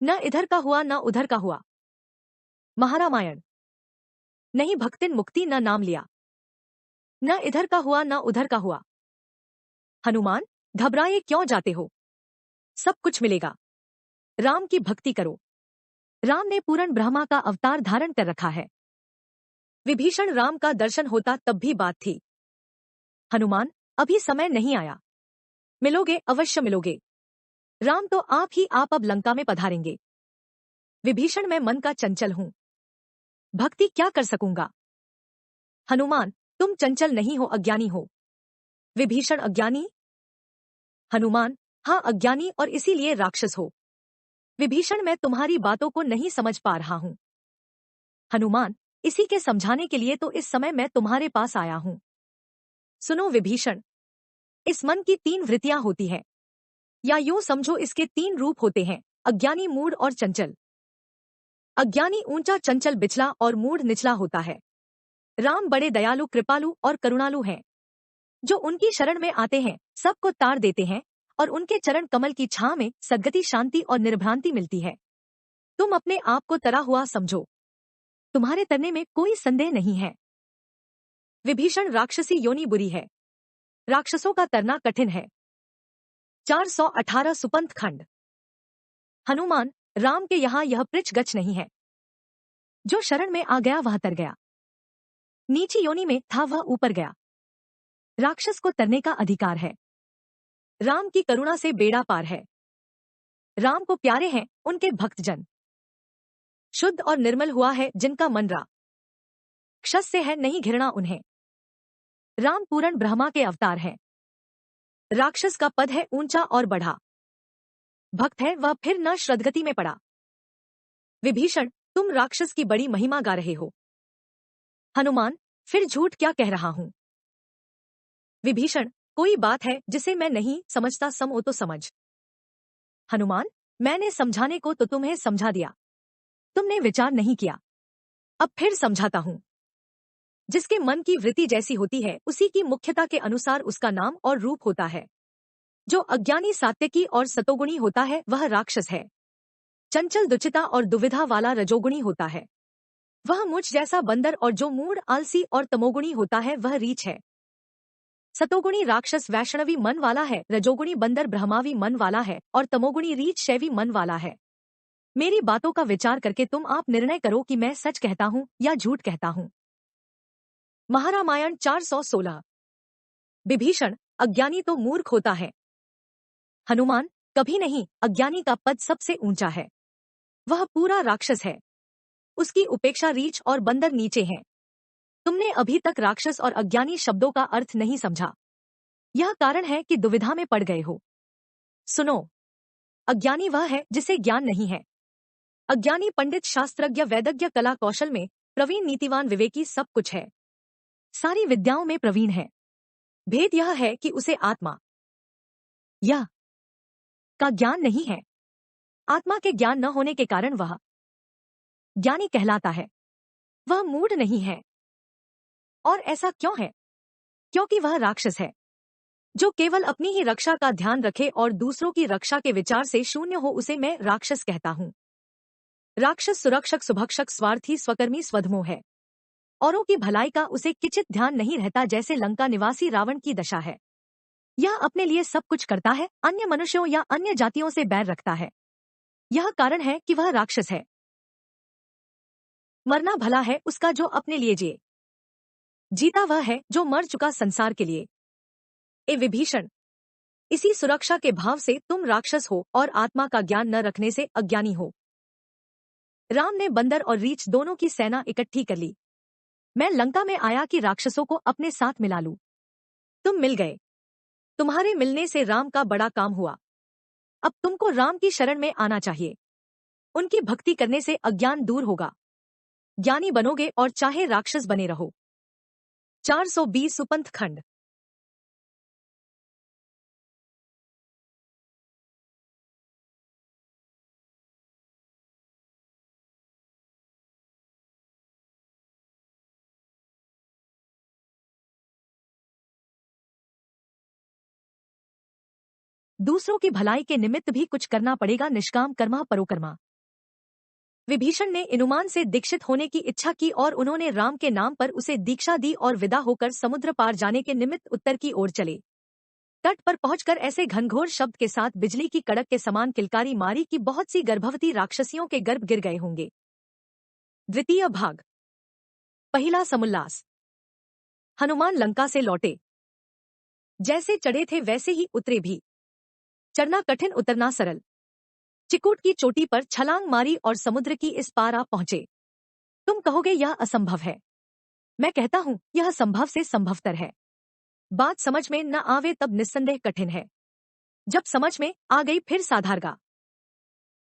न इधर का हुआ न उधर का हुआ। महारामायण। नहीं भक्तिन मुक्ति न नाम लिया। न इधर का हुआ न उधर का हुआ। हनुमान, घबराए क्यों जाते हो? सब कुछ मिलेगा। राम की भक्ति करो। राम ने पूर्ण ब्रह्मा का अवतार धारण कर रखा है। विभीषण, राम का दर्शन होता तब भी बात थी। हनुमान, अभी समय नहीं आया। मिलोगे, अवश्य मिलोगे। राम तो आप अब लंका में पधारेंगे। विभीषण, मैं मन का चंचल हूं, भक्ति क्या कर सकूंगा। हनुमान, तुम चंचल नहीं हो, अज्ञानी हो। विभीषण, अज्ञानी? हनुमान, हाँ, अज्ञानी, और इसीलिए राक्षस हो। विभीषण, मैं तुम्हारी बातों को नहीं समझ पा रहा हूं। हनुमान, इसी के समझाने के लिए तो इस समय मैं तुम्हारे पास आया हूं। सुनो विभीषण, इस मन की 3 वृत्तियां होती हैं, या यूं समझो इसके 3 रूप होते हैं: अज्ञानी, मूढ़ और चंचल। अज्ञानी ऊंचा, चंचल बिचला और मूढ़ निचला होता है। राम बड़े दयालु, कृपालु और करुणालु हैं। जो उनकी शरण में आते हैं सबको तार देते हैं, और उनके चरण कमल की छां में सद्गति, शांति और निर्भ्रांति मिलती है। तुम अपने आप को तरा हुआ समझो, तुम्हारे तरने में कोई संदेह नहीं है। विभीषण, राक्षसी योनि बुरी है, राक्षसों का तरना कठिन है। 418 सुपंथ खंड। हनुमान, राम के यहाँ यह पृच्छ गच्छ नहीं है। जो शरण में आ गया वह तर गया, नीची योनि में था वह ऊपर गया। राक्षस को तरने का अधिकार है। राम की करुणा से बेड़ा पार है। राम को प्यारे हैं उनके भक्तजन। शुद्ध और निर्मल हुआ है जिनका मन राक्षस से है, नहीं घृणा उन्हें। राम पूर्ण ब्रह्मा के अवतार हैं। राक्षस का पद है ऊंचा और बढ़ा। भक्त है वह फिर न श्रद्धगति में पड़ा। विभीषण, तुम राक्षस की बड़ी महिमा गा रहे हो। हनुमान, फिर झूठ क्या कह रहा हूं। विभीषण, कोई बात है जिसे मैं नहीं समझता, समझो तो समझ। हनुमान, मैंने समझाने को तो तुम्हें समझा दिया, तुमने विचार नहीं किया। अब फिर समझाता हूं। जिसके मन की वृत्ति जैसी होती है उसी की मुख्यता के अनुसार उसका नाम और रूप होता है। जो अज्ञानी, सात्विकी और सतोगुणी होता है वह राक्षस है। चंचल, दुचिता और दुविधा वाला रजोगुणी होता है, वह मुझ जैसा बंदर, और जो मूढ़, आलसी और तमोगुणी होता है वह रीछ है। सतोगुणी राक्षस वैष्णवी मन वाला है, रजोगुणी बंदर ब्रह्मावी मन वाला है, और तमोगुणी रीछ शैवी मन वाला है। मेरी बातों का विचार करके तुम आप निर्णय करो कि मैं सच कहता हूं या झूठ कहता हूं। महारामायण 416। विभीषण, अज्ञानी तो मूर्ख होता है। हनुमान, कभी नहीं, अज्ञानी का पद सबसे ऊंचा है, वह पूरा राक्षस है। उसकी उपेक्षा रीछ और बंदर नीचे हैं। तुमने अभी तक राक्षस और अज्ञानी शब्दों का अर्थ नहीं समझा। यह कारण है कि दुविधा में पड़ गए हो। सुनो, अज्ञानी वह है जिसे ज्ञान नहीं है। अज्ञानी पंडित, शास्त्रज्ञ, वैदज्ञ, कला कौशल में प्रवीण, नीतिवान, विवेकी, सब कुछ है, सारी विद्याओं में प्रवीण है। भेद यह है कि उसे आत्मा यह का ज्ञान नहीं है। आत्मा के ज्ञान न होने के कारण वह ज्ञानी कहलाता है, वह मूढ़ नहीं है। और ऐसा क्यों है? क्योंकि वह राक्षस है। जो केवल अपनी ही रक्षा का ध्यान रखे और दूसरों की रक्षा के विचार से शून्य हो उसे मैं राक्षस कहता हूं। राक्षस सुरक्षक, सुभक्षक, स्वार्थी, स्वकर्मी, स्वधमो है। औरों की भलाई का उसे किंचित ध्यान नहीं रहता, जैसे लंका निवासी रावण की दशा है। यह अपने लिए सब कुछ करता है, अन्य मनुष्यों या अन्य जातियों से बैर रखता है। यह कारण है कि वह राक्षस है। मरना भला है उसका जो अपने लिए जिए, जीता वह है जो मर चुका संसार के लिए। ए विभीषण, इसी सुरक्षा के भाव से तुम राक्षस हो और आत्मा का ज्ञान न रखने से अज्ञानी हो। राम ने बंदर और रीछ दोनों की सेना इकट्ठी कर ली। मैं लंका में आया कि राक्षसों को अपने साथ मिला लूं। तुम मिल गए। तुम्हारे मिलने से राम का बड़ा काम हुआ। अब तुमको राम की शरण में आना चाहिए। उनकी भक्ति करने से अज्ञान दूर होगा, ज्ञानी बनोगे और चाहे राक्षस बने रहो। 420 सुपंथ खंड। दूसरों की भलाई के निमित्त भी कुछ करना पड़ेगा, निष्काम कर्मा परोकर्मा। विभीषण ने हनुमान से दीक्षित होने की इच्छा की और उन्होंने राम के नाम पर उसे दीक्षा दी और विदा होकर समुद्र पार जाने के निमित्त उत्तर की ओर चले। तट पर पहुंचकर ऐसे घनघोर शब्द के साथ बिजली की कड़क के समान किलकारी मारी कि बहुत सी गर्भवती राक्षसियों के गर्भ गिर गए होंगे। द्वितीय भाग। पहला समुल्लास। हनुमान लंका से लौटे। जैसे चढ़े थे वैसे ही उतरे भी। चढ़ना कठिन, उतरना सरल। चिकूट की चोटी पर छलांग मारी और समुद्र की इस पार आ पहुंचे। तुम कहोगे यह असंभव है। मैं कहता हूं यह संभव से संभवतर है। बात समझ में न आवे तब निस्संदेह कठिन है, जब समझ में आ गई फिर साधारगा।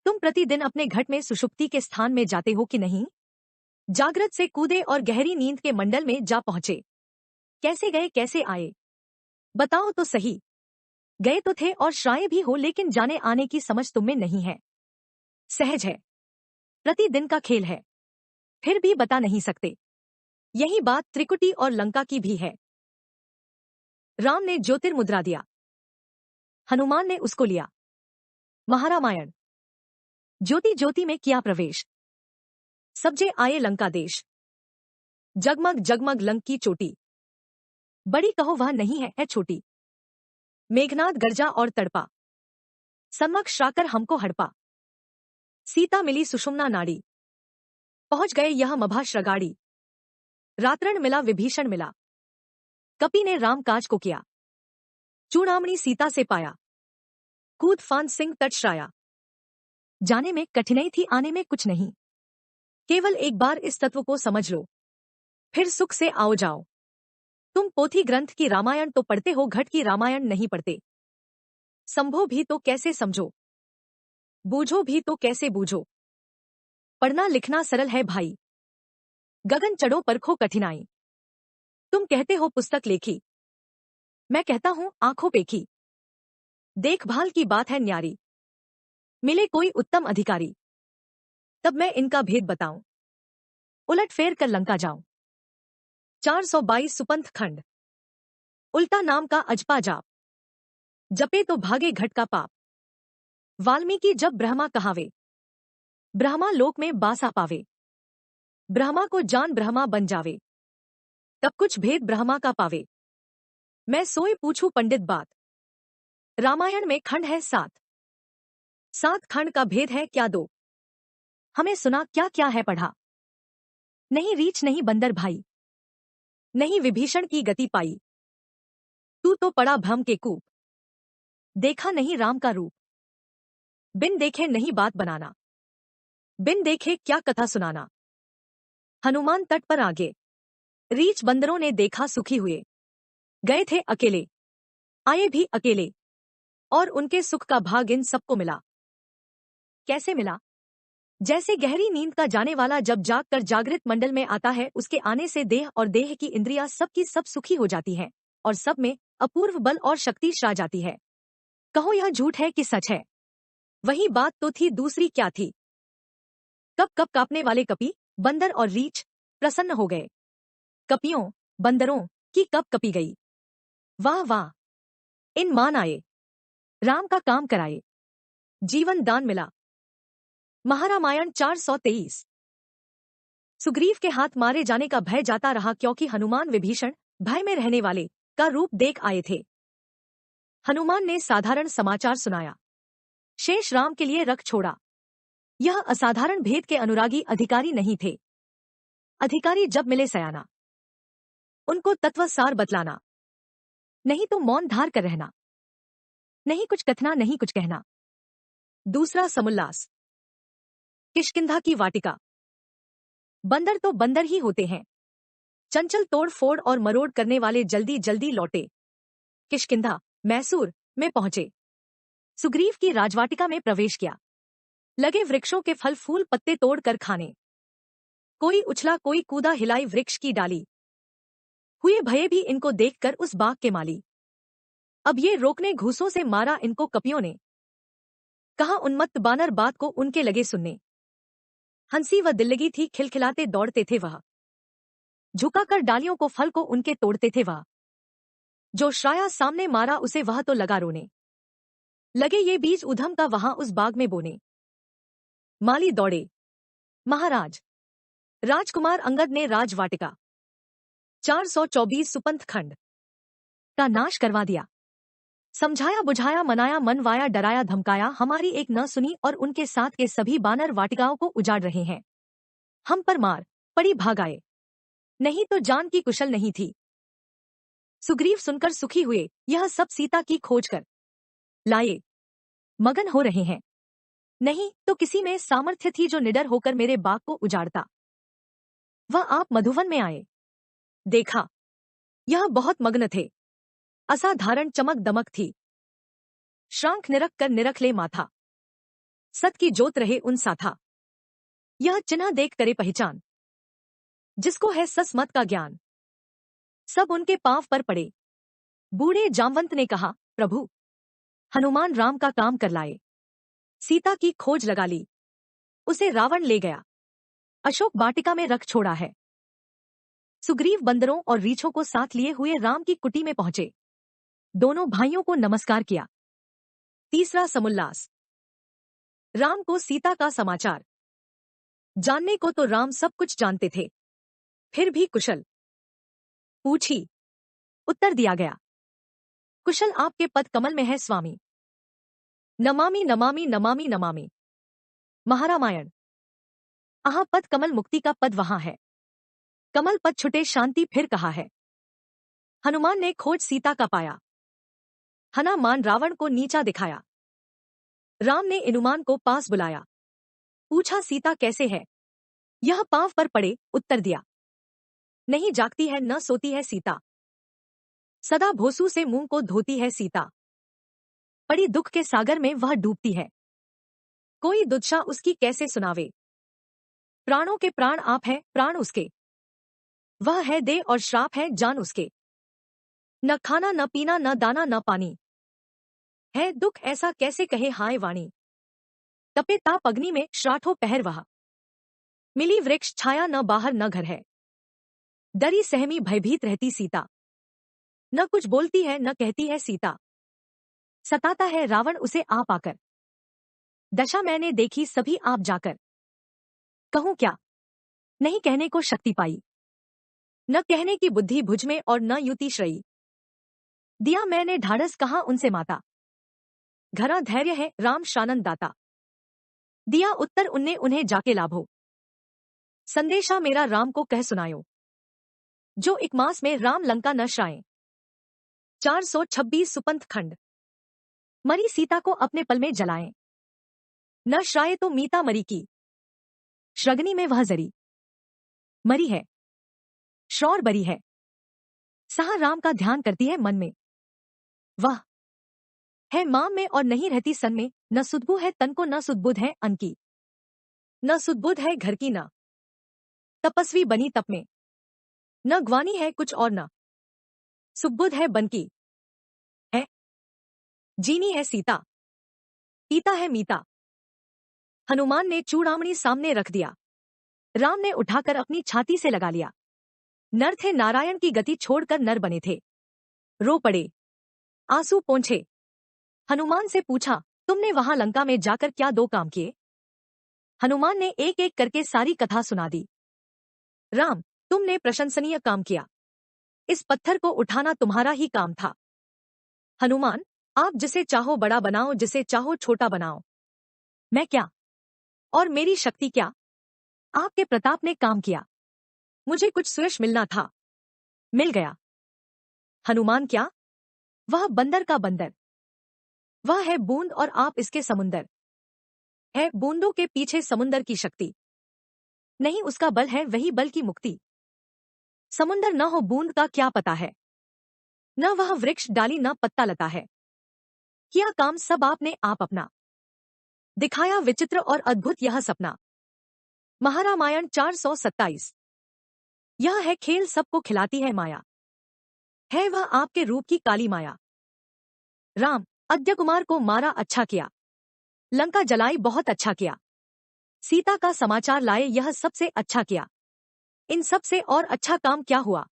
तुम प्रतिदिन अपने घट में सुषुप्ति के स्थान में जाते हो कि नहीं? जागृत से कूदे और गहरी नींद के मंडल में जा पहुंचे। कैसे गए कैसे आए बताओ तो सही। गए तो थे और श्राय भी हो, लेकिन जाने आने की समझ तुम में नहीं है। सहज है, प्रतिदिन का खेल है, फिर भी बता नहीं सकते। यही बात त्रिकुटी और लंका की भी है। राम ने ज्योतिर्मुद्रा दिया, हनुमान ने उसको लिया। महारामायण। ज्योति ज्योति में किया प्रवेश, सबजे आए लंका देश। जगमग जगमग लंक की चोटी, बड़ी कहो वह नहीं है छोटी। मेघनाद गरजा और तड़पा, सम्मक श्राकर हमको हड़पा। सीता मिली सुषुम्ना नाड़ी, पहुंच गए यह मभा श्रगाड़ी। रात्रण मिला विभीषण मिला, कपि ने राम काज को किया। चूड़ामणि सीता से पाया, कूद फांद सिंह तट श्राया। जाने में कठिनाई थी, आने में कुछ नहीं। केवल एक बार इस तत्व को समझ लो, फिर सुख से आओ जाओ। तुम पोथी ग्रंथ की रामायण तो पढ़ते हो, घट की रामायण नहीं पढ़ते। समझो भी तो कैसे समझो, बूझो भी तो कैसे बूझो। पढ़ना लिखना सरल है भाई, गगन चढ़ो परखो कठिनाई। तुम कहते हो पुस्तक लेखी, मैं कहता हूं आंखों पेखी। देखभाल की बात है न्यारी, मिले कोई उत्तम अधिकारी, तब मैं इनका भेद बताऊं। उलट फेर कर लंका जाऊं। 422 सुपंथ खंड। उल्टा नाम का अजपा जाप, जपे तो भागे घट का पाप। वाल्मीकि जब ब्रह्मा कहावे, ब्रह्मा लोक में बासा पावे। ब्रह्मा को जान ब्रह्मा बन जावे, तब कुछ भेद ब्रह्मा का पावे। मैं सोई पूछूं पंडित बात, रामायण में खंड है 7। 7 खंड का भेद है क्या 2। हमें सुना क्या क्या है पढ़ा। नहीं रीछ नहीं बंदर भाई, नहीं विभीषण की गति पाई। तू तो पड़ा भ्रम के कूप, देखा नहीं राम का रूप। बिन देखे नहीं बात बनाना, बिन देखे क्या कथा सुनाना। हनुमान तट पर आगे, रीछ बंदरों ने देखा सुखी हुए। गए थे अकेले, आए भी अकेले, और उनके सुख का भाग इन सबको मिला। कैसे मिला? जैसे गहरी नींद का जाने वाला जब जाग कर जागृत मंडल में आता है, उसके आने से देह और देह की इंद्रियां सब की सब सुखी हो जाती हैं और सब में अपूर्व बल और शक्ति छा जाती है। कहो यह झूठ है कि सच है? वही बात तो थी, दूसरी क्या थी? कब कब कांपने वाले कपी, बंदर और रीछ प्रसन्न हो गए। कपियों बंदरों की कब कपी गई। वाह वाह, इन मान आए, राम का काम कराए, जीवन दान मिला। महारामायण 423। सुग्रीव के हाथ मारे जाने का भय जाता रहा, क्योंकि हनुमान विभीषण भय में रहने वाले का रूप देख आए थे। हनुमान ने साधारण समाचार सुनाया, शेष राम के लिए रख छोड़ा। यह असाधारण भेद के अनुरागी अधिकारी नहीं थे। अधिकारी जब मिले सयाना, उनको तत्वसार बतलाना, नहीं तो मौन धार कर रहना, नहीं कुछ कथना नहीं कुछ कहना। दूसरा समुल्लास। किष्किंधा की वाटिका। बंदर तो बंदर ही होते हैं, चंचल तोड़ फोड़ और मरोड़ करने वाले जल्दी जल्दी लौटे। किष्किंधा मैसूर में पहुंचे। सुग्रीव की राजवाटिका में प्रवेश किया। लगे वृक्षों के फल फूल पत्ते तोड़ कर खाने। कोई उछला कोई कूदा, हिलाई वृक्ष की डाली। हुए भये भी इनको देखकर उस बाग के माली। अब ये रोकने घूसों से मारा इनको कपियों ने। कहा उन्मत्त बानर बात को उनके लगे सुनने। हंसी व दिल्लगी थी, खिलखिलाते दौड़ते थे वह। झुकाकर डालियों को फल को उनके तोड़ते थे वह। जो श्राया सामने मारा उसे वह तो लगा रोने। लगे ये बीज उधम का वहां उस बाग में बोने। माली दौड़े। महाराज राजकुमार अंगद ने राजवाटिका 424 सुपंथ खंड का नाश करवा दिया। समझाया बुझाया मनाया मनवाया डराया धमकाया, हमारी एक न सुनी और उनके साथ के सभी बानर वाटिकाओं को उजाड़ रहे हैं। हम पर मार पड़ी भाग आए, नहीं तो जान की कुशल नहीं थी। सुग्रीव सुनकर सुखी हुए, यह सब सीता की खोज कर लाए मगन हो रहे हैं। नहीं तो किसी में सामर्थ्य थी जो निडर होकर मेरे बाग को उजाड़ता। वह आप मधुवन में आए, देखा यह बहुत मग्न थे। असाधारण चमक दमक थी। श्रांख निरख कर निरख ले माथा, सत की जोत रहे उन साथा। यह चिन्ह देख करे पहचान, जिसको है ससमत का ज्ञान। सब उनके पांव पर पड़े। बूढ़े जामवंत ने कहा, प्रभु हनुमान राम का काम कर लाए। सीता की खोज लगा ली, उसे रावण ले गया, अशोक वाटिका में रख छोड़ा है। सुग्रीव बंदरों और रीछों को साथ लिए हुए राम की कुटी में पहुंचे। दोनों भाइयों को नमस्कार किया। तीसरा समुल्लास। राम को सीता का समाचार। जानने को तो राम सब कुछ जानते थे, फिर भी कुशल पूछी, उत्तर दिया गया, कुशल आपके पद कमल में है स्वामी। नमामि नमामि नमामि नमामि। महारामायण। आहा पद कमल मुक्ति का पद वहां है। कमल पद छुटे शांति फिर कहा है। हनुमान ने खोज सीता का पाया। हना मान रावण को नीचा दिखाया। राम ने इनुमान को पास बुलाया। पूछा सीता कैसे है। यह पांव पर पड़े उत्तर दिया, नहीं जागती है न सोती है सीता। सदा भोसू से मुंह को धोती है सीता। पड़ी दुख के सागर में वह डूबती है। कोई दुर्दशा उसकी कैसे सुनावे। प्राणों के प्राण आप है प्राण उसके। वह है दे और श्राप है जान उसके। न खाना न पीना न दाना न पानी। है दुख ऐसा कैसे कहे हाय वाणी। तपे ताप अग्नि में श्राठो पहर वह। मिली वृक्ष छाया न बाहर न घर है। डरी सहमी भयभीत रहती सीता। न कुछ बोलती है न कहती है सीता। सताता है रावण उसे आप आकर। दशा मैंने देखी सभी आप जाकर। कहूं क्या नहीं कहने को शक्ति पाई। न कहने की बुद्धि भुज में और न युति श्रयी। दिया मैंने ढाढ़स कहा उनसे माता। घरा धैर्य है राम शानन दाता। दिया उत्तर उनने उन्हें जाके लाभो। संदेशा मेरा राम को कह सुनायो। जो एक मास में राम लंका न श्राए। 426 सुपंथ खंड। मरी सीता को अपने पल में जलाएं। न श्राए तो मीता मरी की। श्रगनी में वह जरी मरी है। श्रौर बरी है। सहा राम का ध्यान करती है मन में। वह है माम में और नहीं रहती सन में। न सुदबु है तन को न सुदबुद है अन की। न सुदबुद है घर की न तपस्वी बनी तप में। न ग्वानी है कुछ और न सुबुद है बन की। है जीनी है सीता। पीता है मीता। हनुमान ने चूड़ामणि सामने रख दिया। राम ने उठाकर अपनी छाती से लगा लिया। नर थे नारायण की गति छोड़कर नर बने थे। रो पड़े, आंसू पोंछे। हनुमान से पूछा, तुमने वहां लंका में जाकर क्या दो काम किए। हनुमान ने एक एक करके सारी कथा सुना दी। राम, तुमने प्रशंसनीय काम किया। इस पत्थर को उठाना तुम्हारा ही काम था। हनुमान, आप जिसे चाहो बड़ा बनाओ जिसे चाहो छोटा बनाओ। मैं क्या और मेरी शक्ति क्या। आपके प्रताप ने काम किया। मुझे कुछ सुयश मिलना था, मिल गया। हनुमान क्या, वह बंदर का बंदर। वह है बूंद और आप इसके समुंदर। है बूंदों के पीछे समुंदर की शक्ति। नहीं उसका बल है वही बल की मुक्ति। समुंदर न हो बूंद का क्या पता है। न वह वृक्ष डाली न पत्ता लता है। किया काम सब आपने आप अपना। दिखाया विचित्र और अद्भुत यह सपना। महारामायण 427। यह है खेल सबको खिलाती है माया। है वह आपके रूप की काली माया। राम, अद्य कुमार को मारा अच्छा किया। लंका जलाई बहुत अच्छा किया। सीता का समाचार लाए यह सबसे अच्छा किया। इन सब से और अच्छा काम क्या हुआ।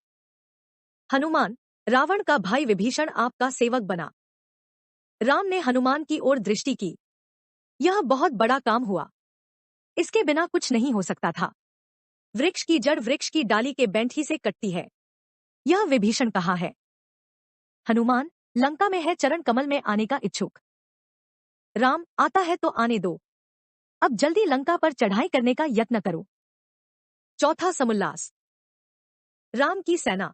हनुमान, रावण का भाई विभीषण आपका सेवक बना। राम ने हनुमान की ओर दृष्टि की। यह बहुत बड़ा काम हुआ। इसके बिना कुछ नहीं हो सकता था। वृक्ष की जड़ वृक्ष की डाली के बैंठ ही से कटती है। यह विभीषण कहाँ है? हनुमान लंका में है, चरण कमल में आने का इच्छुक। राम आता है तो आने दो। अब जल्दी लंका पर चढ़ाई करने का यत्न करो। चौथा समुल्लास। राम की सेना।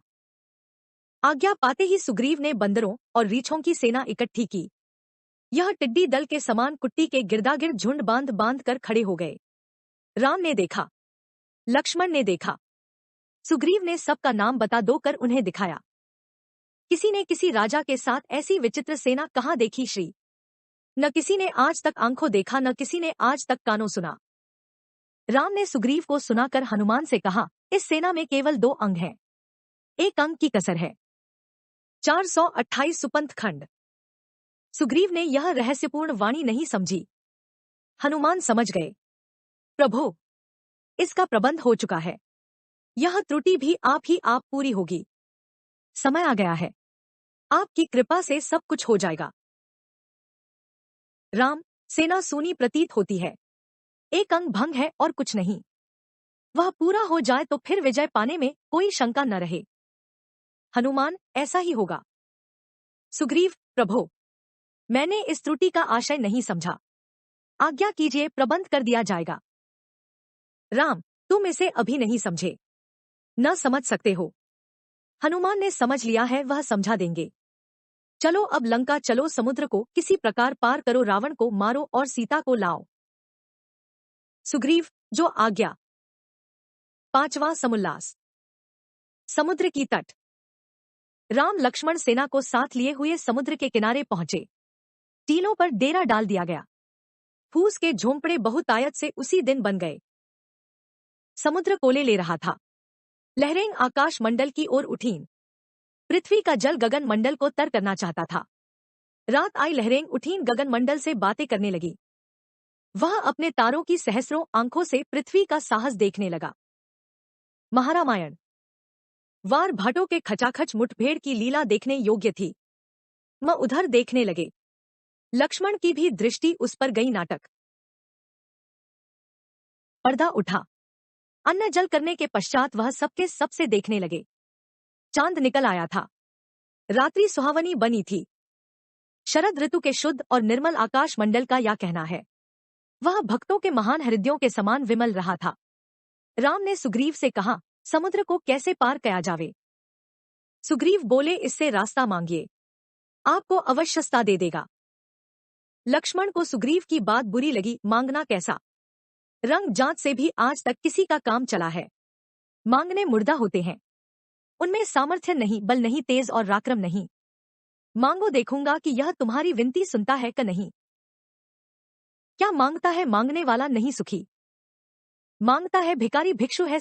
आज्ञा पाते ही सुग्रीव ने बंदरों और रीछों की सेना इकट्ठी की। यह टिड्डी दल के समान कुट्टी के गिरदागिर्द झुंड बांध बांध कर खड़े हो गए। राम ने देखा, लक्ष्मण ने देखा, सुग्रीव ने सबका नाम बता दो कर उन्हें दिखाया। किसी ने किसी राजा के साथ ऐसी विचित्र सेना कहाँ देखी श्री। न किसी ने आज तक आंखों देखा, न किसी ने आज तक कानों सुना। राम ने सुग्रीव को सुनाकर हनुमान से कहा, इस सेना में केवल 2 अंग हैं, एक अंग की कसर है। 428 सुपंथ खंड। सुग्रीव ने यह रहस्यपूर्ण वाणी नहीं समझी। हनुमान समझ गए, प्रभु इसका प्रबंध हो चुका है। यह त्रुटि भी आप ही आप पूरी होगी। समय आ गया है, आपकी कृपा से सब कुछ हो जाएगा। राम सेना सूनी प्रतीत होती है, एक अंग भंग है और कुछ नहीं। वह पूरा हो जाए तो फिर विजय पाने में कोई शंका न रहे। हनुमान ऐसा ही होगा। सुग्रीव प्रभु मैंने इस त्रुटि का आशय नहीं समझा, आज्ञा कीजिए प्रबंध कर दिया जाएगा। राम तुम इसे अभी नहीं समझे, न समझ सकते हो। हनुमान ने समझ लिया है, वह समझा देंगे। चलो अब लंका चलो, समुद्र को किसी प्रकार पार करो, रावण को मारो और सीता को लाओ। सुग्रीव जो आज्ञा। 5वां समुल्लास। समुद्र की तट। राम लक्ष्मण सेना को साथ लिए हुए समुद्र के किनारे पहुंचे। टीलों पर डेरा डाल दिया गया। फूस के झोंपड़े बहुतायत से उसी दिन बन गए। समुद्र कोले ले रहा था। लहरें आकाश मंडल की ओर उठीं। पृथ्वी का जल गगन मंडल को तर करना चाहता था। रात आई, लहरें उठीं, गगन मंडल से बातें करने लगी। वह अपने तारों की सहस्रों आंखों से पृथ्वी का साहस देखने लगा। महारामायण। वार भाटों के खचाखच मुठभेड़ की लीला देखने योग्य थी। वह उधर देखने लगे। लक्ष्मण की भी दृष्टि उस पर गई। नाटक। पर्दा उठा। अन्न जल करने के पश्चात वह सबके सबसे देखने लगे। चांद निकल आया था। रात्रि सुहावनी बनी थी। शरद ऋतु के शुद्ध और निर्मल आकाश मंडल का या कहना है। वह भक्तों के महान हृदयों के समान विमल रहा था। राम ने सुग्रीव से कहा, समुद्र को कैसे पार किया जावे? सुग्रीव बोले, इससे रास्ता मांगिए, आपको अवश्यस्ता दे देगा। लक्ष्मण को सुग्रीव की बात बुरी लगी। मांगना कैसा? रंग जांच से भी आज तक किसी का काम चला है। मांगने मुर्दा होते हैं, उनमें सामर्थ्य नहीं, बल नहीं, तेज और राक्रम नहीं। मांगो, देखूंगा कि यह तुम्हारी विनती सुनता है कि नहीं। क्या मांगता है मांगने वाला नहीं सुखी, मांगता है भिखारी भिक्षु है।